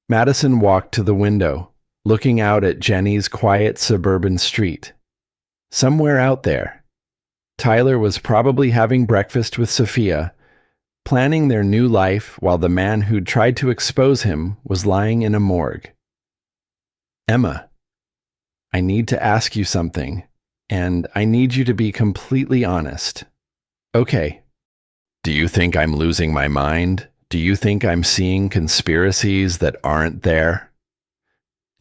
Madison walked to the window, looking out at Jenny's quiet suburban street. Somewhere out there, Tyler was probably having breakfast with Sophia, planning their new life while the man who'd tried to expose him was lying in a morgue. "Emma, I need to ask you something, and I need you to be completely honest." "Okay. Do you think I'm losing my mind? Do you think I'm seeing conspiracies that aren't there?"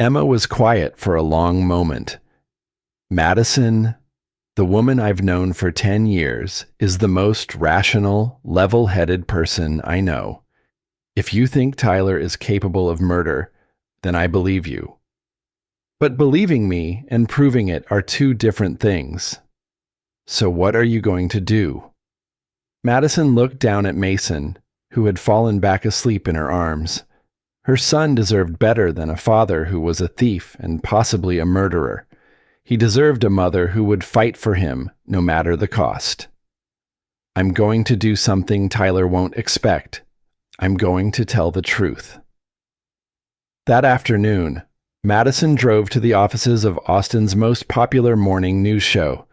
Emma was quiet for a long moment. "Madison, the woman I've known for 10 years, is the most rational, level-headed person I know. If you think Tyler is capable of murder, then I believe you. But believing me and proving it are two different things. So what are you going to do?" Madison looked down at Mason, who had fallen back asleep in her arms. Her son deserved better than a father who was a thief and possibly a murderer. He deserved a mother who would fight for him, no matter the cost. I'm going to do something Tyler won't expect. I'm going to tell the truth. That afternoon, Madison drove to the offices of Austin's most popular morning news show.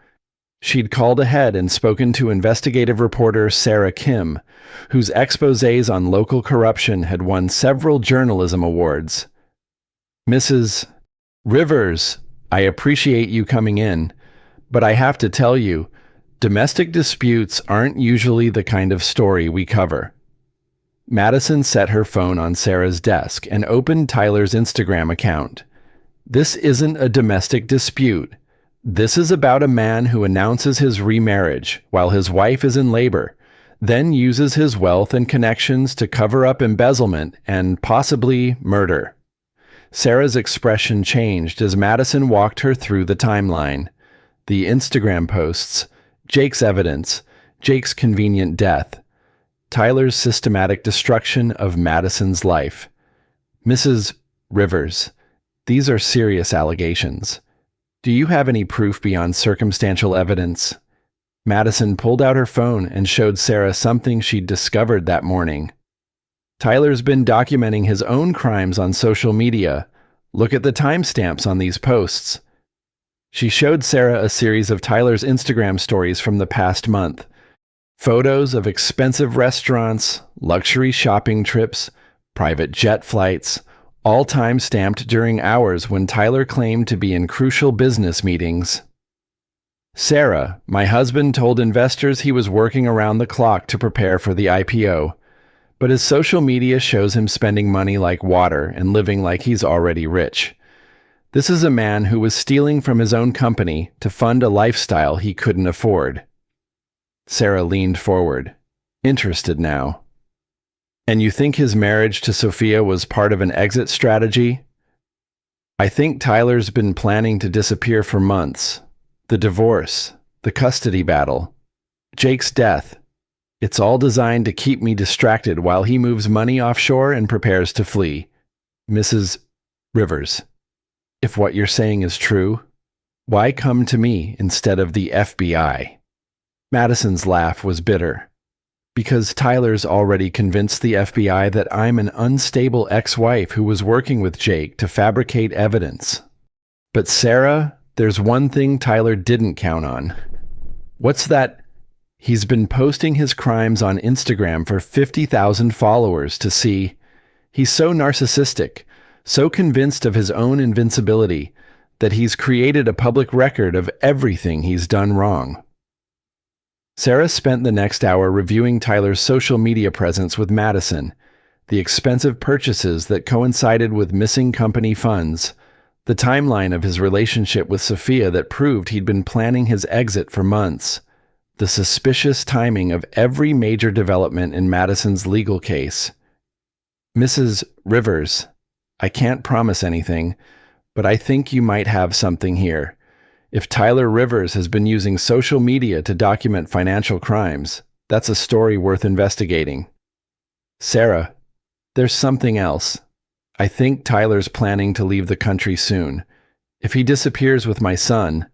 She'd called ahead and spoken to investigative reporter Sarah Kim, whose exposés on local corruption had won several journalism awards. "Mrs. Rivers, I appreciate you coming in, but I have to tell you, domestic disputes aren't usually the kind of story we cover." Madison set her phone on Sarah's desk and opened Tyler's Instagram account. "This isn't a domestic dispute. This is about a man who announces his remarriage while his wife is in labor, then uses his wealth and connections to cover up embezzlement and possibly murder." Sarah's expression changed as Madison walked her through the timeline. The Instagram posts, Jake's evidence, Jake's convenient death, Tyler's systematic destruction of Madison's life. "Mrs. Rivers, these are serious allegations. Do you have any proof beyond circumstantial evidence?" Madison pulled out her phone and showed Sarah something she'd discovered that morning. "Tyler's been documenting his own crimes on social media. Look at the timestamps on these posts." She showed Sarah a series of Tyler's Instagram stories from the past month. Photos of expensive restaurants, luxury shopping trips, private jet flights, all time-stamped during hours when Tyler claimed to be in crucial business meetings. "Sarah, my husband told investors he was working around the clock to prepare for the IPO, but his social media shows him spending money like water and living like he's already rich. This is a man who was stealing from his own company to fund a lifestyle he couldn't afford." Sarah leaned forward, interested now. "And you think his marriage to Sophia was part of an exit strategy?" "I think Tyler's been planning to disappear for months. The divorce, the custody battle, Jake's death. It's all designed to keep me distracted while he moves money offshore and prepares to flee. Mrs. Rivers, if what you're saying is true, why come to me instead of the FBI?" Madison's laugh was bitter. "Because Tyler's already convinced the FBI that I'm an unstable ex-wife who was working with Jake to fabricate evidence. But Sarah, there's one thing Tyler didn't count on." "What's that?" "He's been posting his crimes on Instagram for 50,000 followers to see. He's so narcissistic, so convinced of his own invincibility, that he's created a public record of everything he's done wrong." Sarah spent the next hour reviewing Tyler's social media presence with Madison, the expensive purchases that coincided with missing company funds, the timeline of his relationship with Sophia that proved he'd been planning his exit for months, the suspicious timing of every major development in Madison's legal case. "Mrs. Rivers, I can't promise anything, but I think you might have something here. If Tyler Rivers has been using social media to document financial crimes, that's a story worth investigating." "Sarah, there's something else. I think Tyler's planning to leave the country soon. If he disappears with my son..."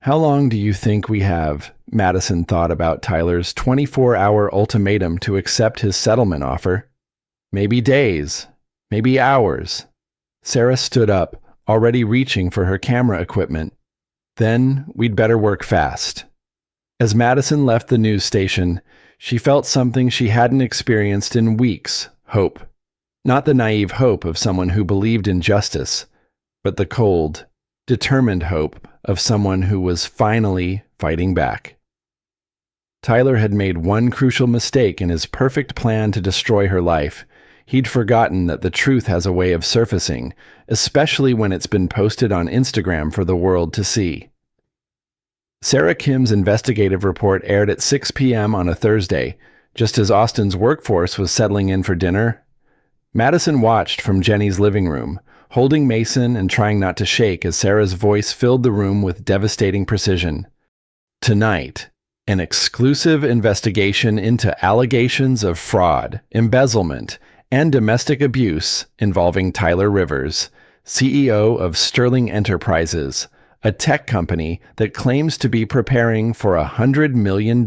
"How long do you think we have?" Madison thought about Tyler's 24-hour ultimatum to accept his settlement offer. "Maybe days, maybe hours." Sarah stood up, already reaching for her camera equipment. "Then we'd better work fast." As Madison left the news station, she felt something she hadn't experienced in weeks: hope. Not the naive hope of someone who believed in justice, but the cold, determined hope of someone who was finally fighting back. Tyler had made one crucial mistake in his perfect plan to destroy her life. He'd forgotten that the truth has a way of surfacing, especially when it's been posted on Instagram for the world to see. Sarah Kim's investigative report aired at 6 p.m. on a Thursday, just as Austin's workforce was settling in for dinner. Madison watched from Jenny's living room, holding Mason and trying not to shake as Sarah's voice filled the room with devastating precision. "Tonight, An exclusive investigation into allegations of fraud, embezzlement, and domestic abuse involving Tyler Rivers, CEO of Sterling Enterprises, a tech company that claims to be preparing for a $100 million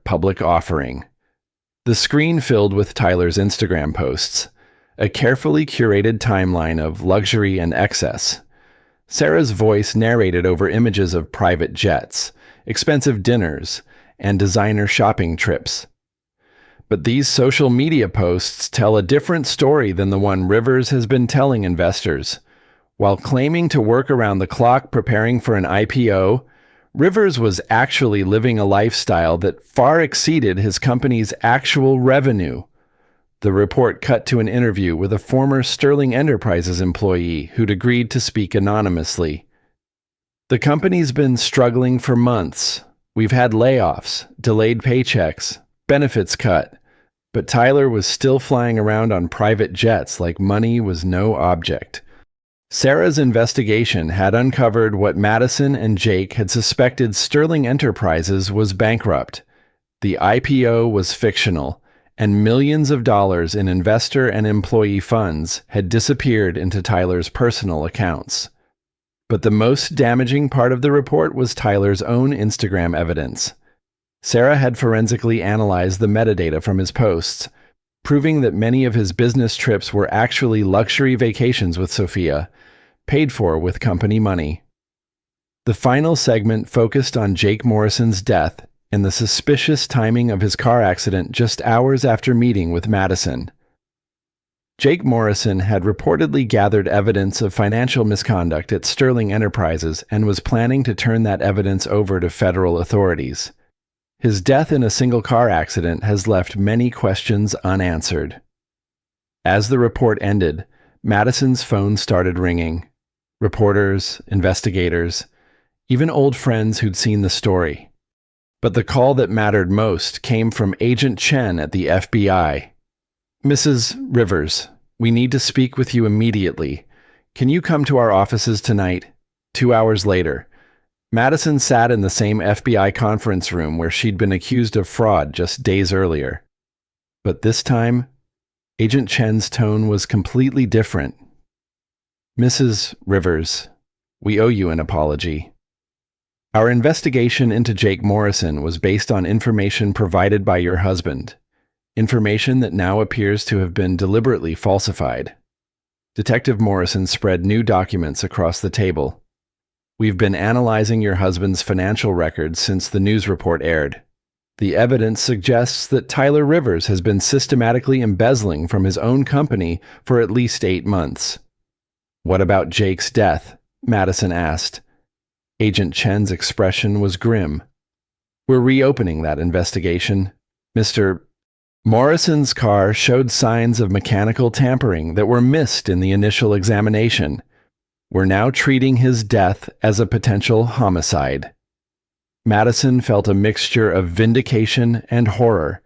public offering. The screen filled with Tyler's Instagram posts, a carefully curated timeline of luxury and excess. Sarah's voice narrated over images of private jets, expensive dinners, and designer shopping trips. But these social media posts tell a different story than the one Rivers has been telling investors. While claiming to work around the clock preparing for an IPO, Rivers was actually living a lifestyle that far exceeded his company's actual revenue. The report cut to an interview with a former Sterling Enterprises employee who'd agreed to speak anonymously. The company's been struggling for months. We've had layoffs, delayed paychecks, benefits cut, but Tyler was still flying around on private jets like money was no object. Sarah's investigation had uncovered what Madison and Jake had suspected Sterling Enterprises was bankrupt. The IPO was fictional, and millions of dollars in investor and employee funds had disappeared into Tyler's personal accounts. But the most damaging part of the report was Tyler's own Instagram evidence. Sarah had forensically analyzed the metadata from his posts, proving that many of his business trips were actually luxury vacations with Sophia, paid for with company money. The final segment focused on Jake Morrison's death and the suspicious timing of his car accident just hours after meeting with Madison. Jake Morrison had reportedly gathered evidence of financial misconduct at Sterling Enterprises and was planning to turn that evidence over to federal authorities. His death in a single car accident has left many questions unanswered. As the report ended, Madison's phone started ringing. Reporters, investigators, even old friends who'd seen the story. But the call that mattered most came from Agent Chen at the FBI. "Mrs. Rivers, we need to speak with you immediately. Can you come to our offices tonight?" 2 hours later, Madison sat in the same FBI conference room where she'd been accused of fraud just days earlier. But this time, Agent Chen's tone was completely different. "Mrs. Rivers, we owe you an apology. Our investigation into Jake Morrison was based on information provided by your husband. Information that now appears to have been deliberately falsified." Detective Morrison spread new documents across the table. "We've been analyzing your husband's financial records since the news report aired. The evidence suggests that Tyler Rivers has been systematically embezzling from his own company for at least 8 months. "What about Jake's death?" Madison asked. Agent Chen's expression was grim. "We're reopening that investigation. Mr. Morrison's car showed signs of mechanical tampering that were missed in the initial examination. We're now treating his death as a potential homicide." Madison felt a mixture of vindication and horror.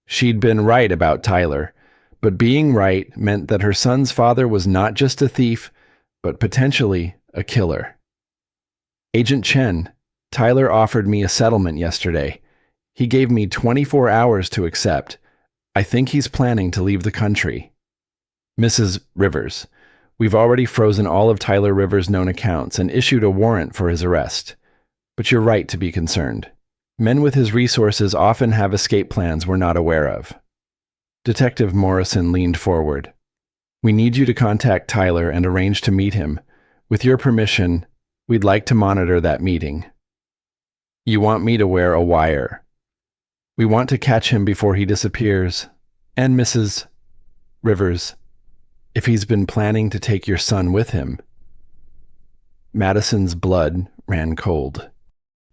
She'd been right about Tyler, but being right meant that her son's father was not just a thief, but potentially a killer. "Agent Chen, Tyler offered me a settlement yesterday. He gave me 24 hours to accept. I think he's planning to leave the country." "Mrs. Rivers, we've already frozen all of Tyler Rivers' known accounts and issued a warrant for his arrest. But you're right to be concerned. Men with his resources often have escape plans we're not aware of." Detective Morrison leaned forward. "We need you to contact Tyler and arrange to meet him. With your permission, we'd like to monitor that meeting." "You want me to wear a wire?" "We want to catch him before he disappears. And Mrs. Rivers, if he's been planning to take your son with him." Madison's blood ran cold.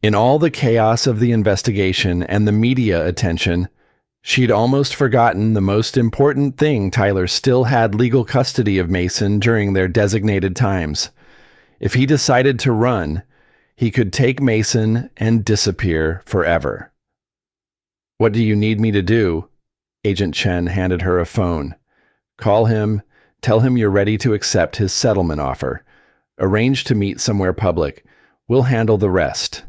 In all the chaos of the investigation and the media attention, she'd almost forgotten the most important thing: Tyler still had legal custody of Mason during their designated times. If he decided to run, he could take Mason and disappear forever. "What do you need me to do?" Agent Chen handed her a phone. "Call him, tell him you're ready to accept his settlement offer. Arrange to meet somewhere public. We'll handle the rest."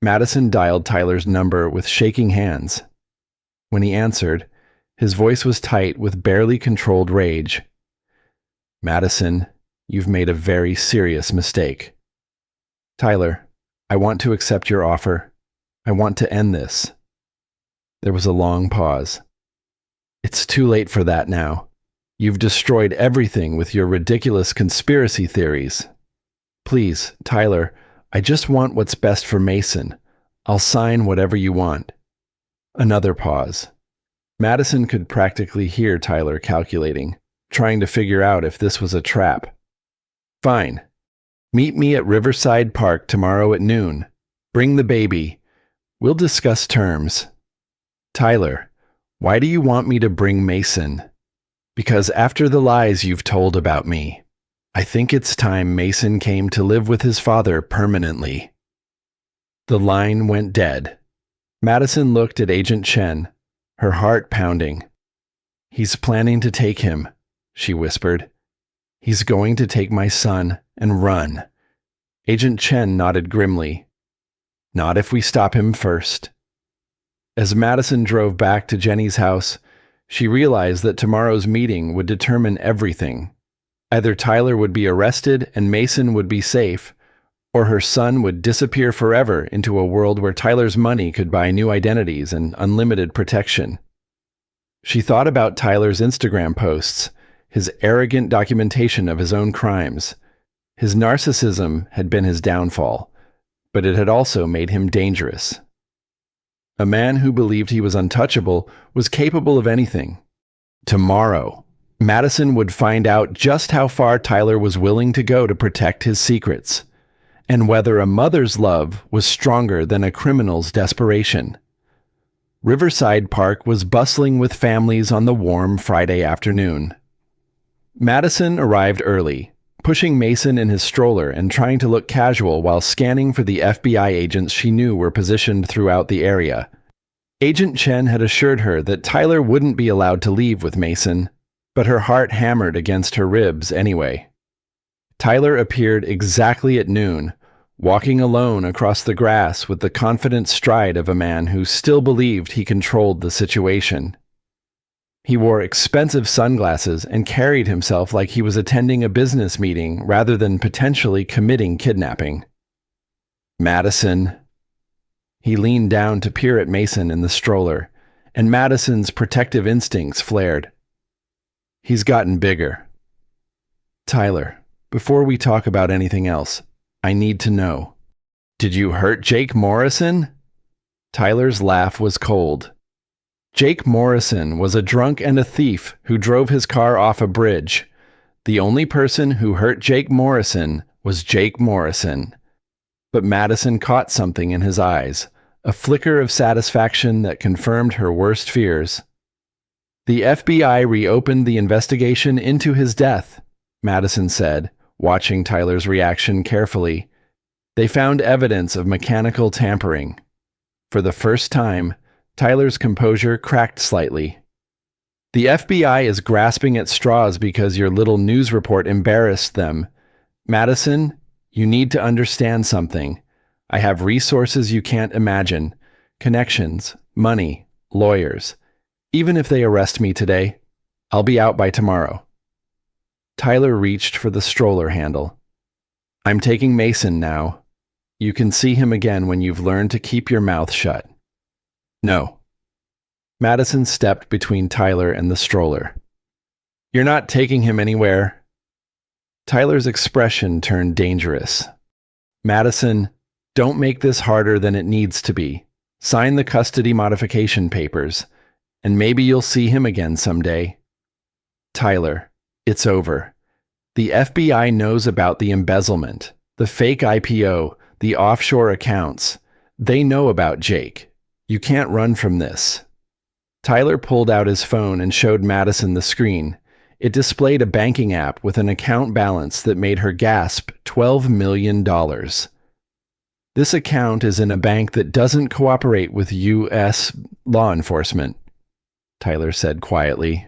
Madison dialed Tyler's number with shaking hands. When he answered, his voice was tight with barely controlled rage. Madison, you've made a very serious mistake. Tyler, I want to accept your offer. I want to end this. There was a long pause. It's too late for that now. You've destroyed everything with your ridiculous conspiracy theories. Please, Tyler, I just want what's best for Mason. I'll sign whatever you want. Another pause. Madison could practically hear Tyler calculating, trying to figure out if this was a trap. Fine. Meet me at Riverside Park tomorrow at noon. Bring the baby. We'll discuss terms. Tyler, why do you want me to bring Mason? Because after the lies you've told about me, I think it's time Mason came to live with his father permanently. The line went dead. Madison looked at Agent Chen, her heart pounding. He's planning to take him, she whispered. He's going to take my son and run. Agent Chen nodded grimly. Not if we stop him first. As Madison drove back to Jenny's house, she realized that tomorrow's meeting would determine everything. Either Tyler would be arrested and Mason would be safe, or her son would disappear forever into a world where Tyler's money could buy new identities and unlimited protection. She thought about Tyler's Instagram posts, his arrogant documentation of his own crimes. His narcissism had been his downfall, but it had also made him dangerous. A man who believed he was untouchable was capable of anything. Tomorrow, Madison would find out just how far Tyler was willing to go to protect his secrets, and whether a mother's love was stronger than a criminal's desperation. Riverside Park was bustling with families on the warm Friday afternoon. Madison arrived early, pushing Mason in his stroller and trying to look casual while scanning for the FBI agents she knew were positioned throughout the area. Agent Chen had assured her that Tyler wouldn't be allowed to leave with Mason, but her heart hammered against her ribs anyway. Tyler appeared exactly at noon, walking alone across the grass with the confident stride of a man who still believed he controlled the situation. He wore expensive sunglasses and carried himself like he was attending a business meeting rather than potentially committing kidnapping. Madison. He leaned down to peer at Mason in the stroller, and Madison's protective instincts flared. He's gotten bigger. Tyler, before we talk about anything else, I need to know. Did you hurt Jake Morrison? Tyler's laugh was cold. Jake Morrison was a drunk and a thief who drove his car off a bridge. The only person who hurt Jake Morrison was Jake Morrison. But Madison caught something in his eyes, a flicker of satisfaction that confirmed her worst fears. The FBI reopened the investigation into his death, Madison said, watching Tyler's reaction carefully. They found evidence of mechanical tampering. For the first time, Tyler's composure cracked slightly. The FBI is grasping at straws because your little news report embarrassed them. Madison, you need to understand something. I have resources you can't imagine. Connections, money, lawyers. Even if they arrest me today, I'll be out by tomorrow. Tyler reached for the stroller handle. I'm taking Mason now. You can see him again when you've learned to keep your mouth shut. No. Madison stepped between Tyler and the stroller. You're not taking him anywhere. Tyler's expression turned dangerous. Madison, don't make this harder than it needs to be. Sign the custody modification papers, and maybe you'll see him again someday. Tyler, it's over. The FBI knows about the embezzlement, the fake IPO, the offshore accounts. They know about Jake. You can't run from this. Tyler pulled out his phone and showed Madison the screen. It displayed a banking app with an account balance that made her gasp $12 million. This account is in a bank that doesn't cooperate with U.S. law enforcement, Tyler said quietly.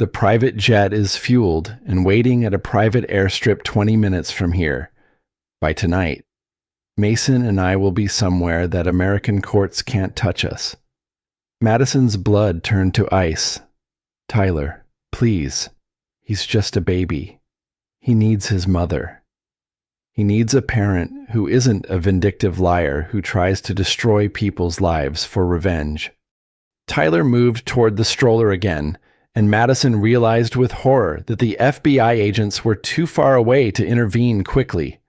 The private jet is fueled and waiting at a private airstrip 20 minutes from here. By tonight. Mason and I will be somewhere that American courts can't touch us. Madison's blood turned to ice. Tyler, please. He's just a baby. He needs his mother. He needs a parent who isn't a vindictive liar who tries to destroy people's lives for revenge. Tyler moved toward the stroller again, and Madison realized with horror that the FBI agents were too far away to intervene quickly.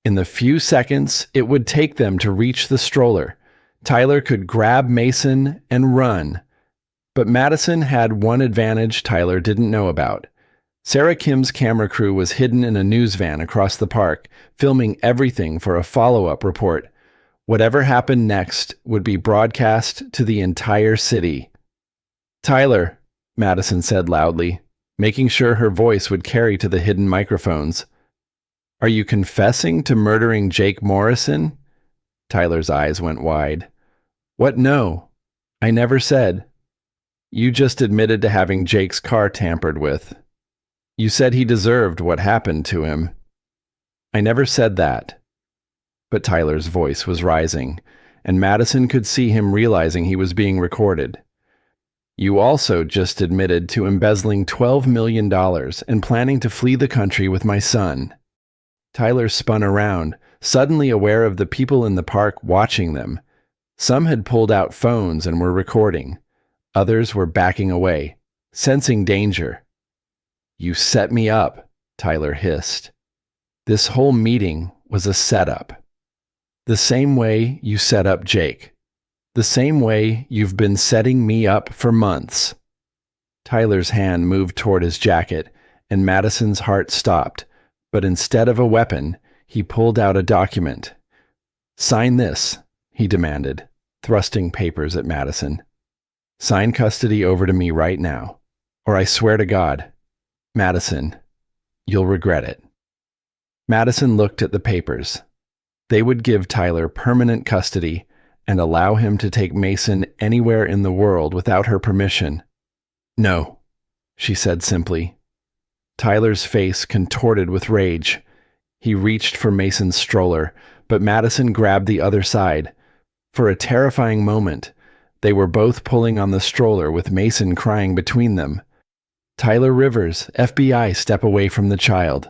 In the few seconds it would take them to reach the stroller, Tyler could grab Mason and run. But Madison had one advantage Tyler didn't know about. Sarah Kim's camera crew was hidden in a news van across the park, filming everything for a follow-up report. Whatever happened next would be broadcast to the entire city. Tyler, Madison said loudly, making sure her voice would carry to the hidden microphones. Are you confessing to murdering Jake Morrison? Tyler's eyes went wide. What? No. I never said. You just admitted to having Jake's car tampered with. You said he deserved what happened to him. I never said that. But Tyler's voice was rising, and Madison could see him realizing he was being recorded. You also just admitted to embezzling $12 million and planning to flee the country with my son. Tyler spun around, suddenly aware of the people in the park watching them. Some had pulled out phones and were recording. Others were backing away, sensing danger. You set me up, Tyler hissed. This whole meeting was a setup. The same way you set up Jake. The same way you've been setting me up for months. Tyler's hand moved toward his jacket, and Madison's heart stopped, but instead of a weapon, he pulled out a document. Sign this, he demanded, thrusting papers at Madison. Sign custody over to me right now, or I swear to God, Madison, you'll regret it. Madison looked at the papers. They would give Tyler permanent custody and allow him to take Mason anywhere in the world without her permission. No, she said simply. Tyler's face contorted with rage. He reached for Mason's stroller, but Madison grabbed the other side. For a terrifying moment, they were both pulling on the stroller with Mason crying between them. Tyler Rivers, FBI, step away from the child.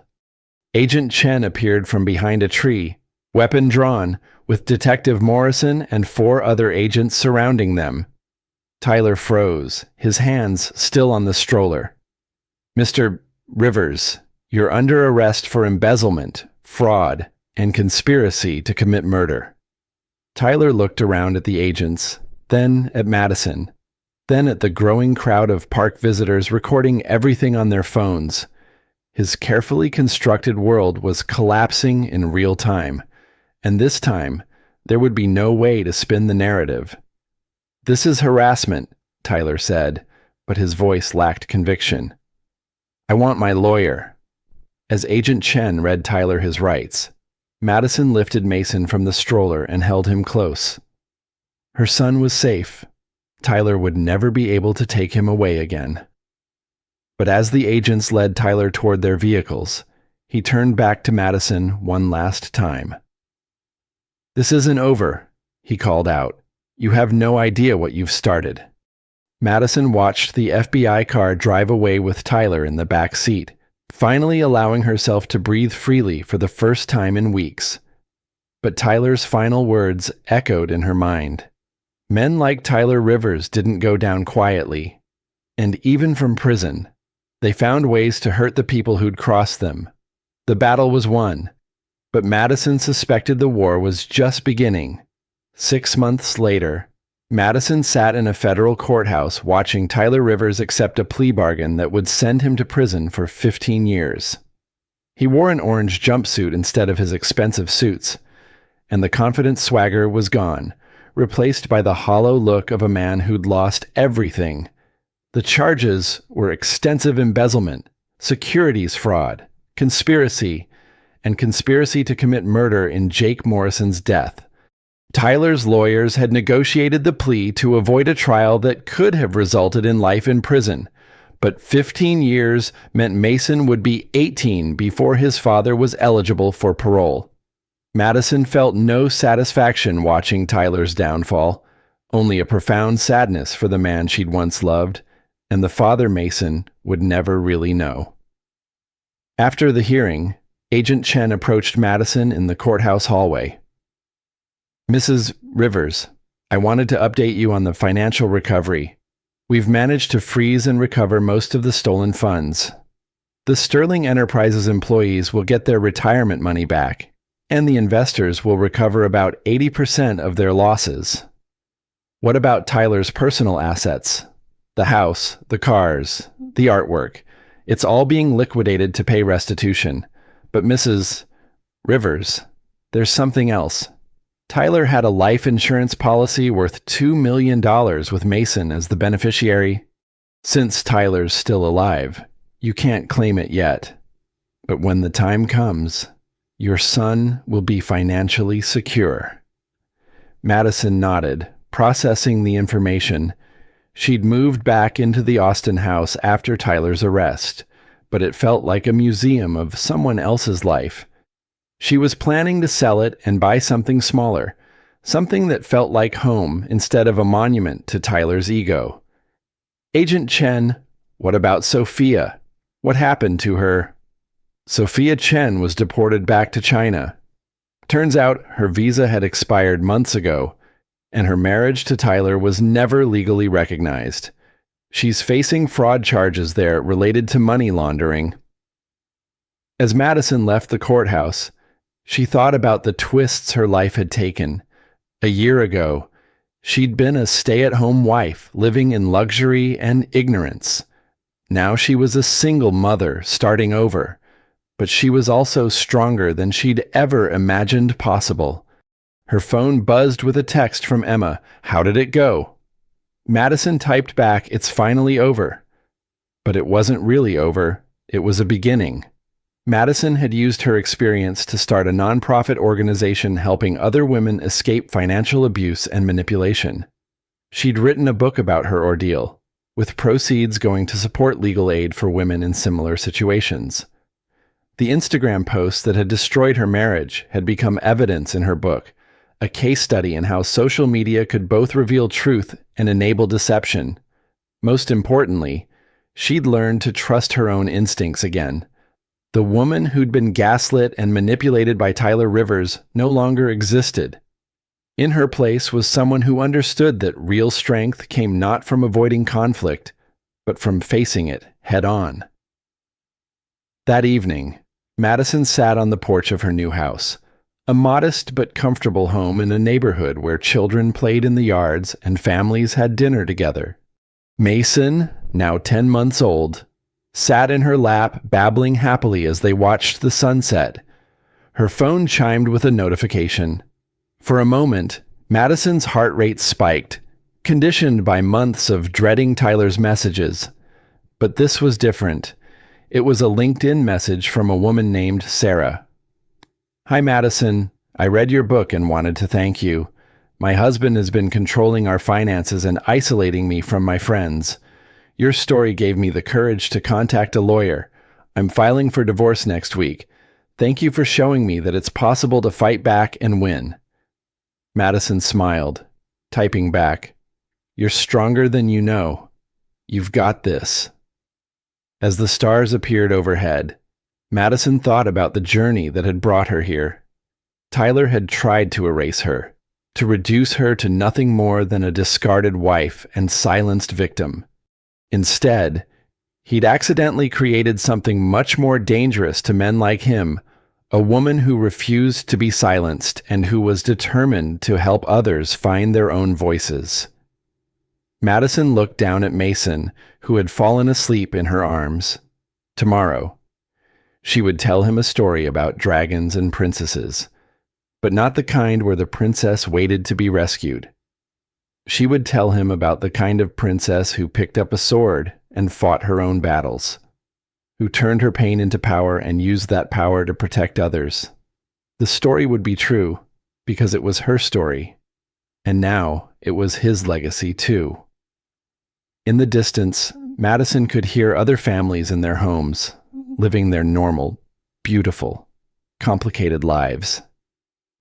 Agent Chen appeared from behind a tree, weapon drawn, with Detective Morrison and 4 other agents surrounding them. Tyler froze, his hands still on the stroller. Mr. Rivers, you're under arrest for embezzlement, fraud, and conspiracy to commit murder. Tyler looked around at the agents, then at Madison, then at the growing crowd of park visitors recording everything on their phones. His carefully constructed world was collapsing in real time, and this time, there would be no way to spin the narrative. This is harassment, Tyler said, but his voice lacked conviction. I want my lawyer. As Agent Chen read Tyler his rights, Madison lifted Mason from the stroller and held him close. Her son was safe. Tyler would never be able to take him away again. But as the agents led Tyler toward their vehicles, he turned back to Madison one last time. This isn't over, he called out. You have no idea what you've started. Madison watched the FBI car drive away with Tyler in the back seat, finally allowing herself to breathe freely for the first time in weeks. But Tyler's final words echoed in her mind. Men like Tyler Rivers didn't go down quietly. And even from prison, they found ways to hurt the people who'd crossed them. The battle was won, but Madison suspected the war was just beginning. 6 months later, Madison sat in a federal courthouse watching Tyler Rivers accept a plea bargain that would send him to prison for 15 years. He wore an orange jumpsuit instead of his expensive suits, and the confident swagger was gone, replaced by the hollow look of a man who'd lost everything. The charges were extensive embezzlement, securities fraud, conspiracy, and conspiracy to commit murder in Jake Morrison's death. Tyler's lawyers had negotiated the plea to avoid a trial that could have resulted in life in prison, but 15 years meant Mason would be 18 before his father was eligible for parole. Madison felt no satisfaction watching Tyler's downfall, only a profound sadness for the man she'd once loved, and the father Mason would never really know. After the hearing, Agent Chen approached Madison in the courthouse hallway. "Mrs. Rivers, I wanted to update you on the financial recovery. We've managed to freeze and recover most of the stolen funds. The Sterling Enterprises employees will get their retirement money back, and the investors will recover about 80% of their losses. What about Tyler's personal assets? The house, the cars, the artwork. It's all being liquidated to pay restitution. But Mrs. Rivers, there's something else. Tyler had a life insurance policy worth $2 million with Mason as the beneficiary. Since Tyler's still alive, you can't claim it yet. But when the time comes, your son will be financially secure." Madison nodded, processing the information. She'd moved back into the Austin house after Tyler's arrest, but it felt like a museum of someone else's life. She was planning to sell it and buy something smaller, something that felt like home instead of a monument to Tyler's ego. "Agent Chen, what about Sophia? What happened to her?" Sophia Chen was deported back to China. Turns out her visa had expired months ago, and her marriage to Tyler was never legally recognized. She's facing fraud charges there related to money laundering. As Madison left the courthouse, she thought about the twists her life had taken. A year ago, she'd been a stay-at-home wife living in luxury and ignorance. Now she was a single mother starting over. But she was also stronger than she'd ever imagined possible. Her phone buzzed with a text from Emma. "How did it go?" Madison typed back, "It's finally over." But it wasn't really over. It was a beginning. Madison had used her experience to start a nonprofit organization helping other women escape financial abuse and manipulation. She'd written a book about her ordeal, with proceeds going to support legal aid for women in similar situations. The Instagram posts that had destroyed her marriage had become evidence in her book, a case study in how social media could both reveal truth and enable deception. Most importantly, she'd learned to trust her own instincts again. The woman who'd been gaslit and manipulated by Tyler Rivers no longer existed. In her place was someone who understood that real strength came not from avoiding conflict, but from facing it head-on. That evening, Madison sat on the porch of her new house, a modest but comfortable home in a neighborhood where children played in the yards and families had dinner together. Mason, now 10 months old, sat in her lap babbling happily as they watched the sunset. Her phone chimed with a notification. For a moment, Madison's heart rate spiked, conditioned by months of dreading Tyler's messages. But this was different. It was a LinkedIn message from a woman named Sarah. "Hi, Madison. I read your book and wanted to thank you. My husband has been controlling our finances and isolating me from my friends. Your story gave me the courage to contact a lawyer. I'm filing for divorce next week. Thank you for showing me that it's possible to fight back and win." Madison smiled, typing back, "You're stronger than you know. You've got this." As the stars appeared overhead, Madison thought about the journey that had brought her here. Tyler had tried to erase her, to reduce her to nothing more than a discarded wife and silenced victim. Instead, he'd accidentally created something much more dangerous to men like him, a woman who refused to be silenced and who was determined to help others find their own voices. Madison looked down at Mason, who had fallen asleep in her arms. Tomorrow, she would tell him a story about dragons and princesses, but not the kind where the princess waited to be rescued. She would tell him about the kind of princess who picked up a sword and fought her own battles, who turned her pain into power and used that power to protect others. The story would be true because it was her story, and now it was his legacy too. In the distance, Madison could hear other families in their homes, living their normal, beautiful, complicated lives.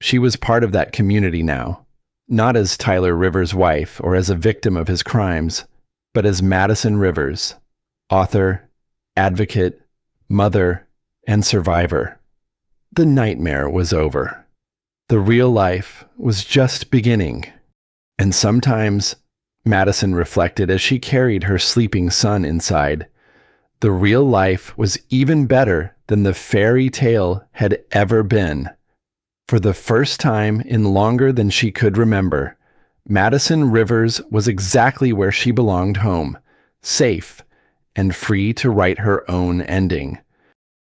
She was part of that community now, not as Tyler Rivers' wife or as a victim of his crimes, but as Madison Rivers, author, advocate, mother, and survivor. The nightmare was over. The real life was just beginning. And sometimes, Madison reflected as she carried her sleeping son inside, the real life was even better than the fairy tale had ever been. For the first time in longer than she could remember, Madison Rivers was exactly where she belonged home, safe and free to write her own ending.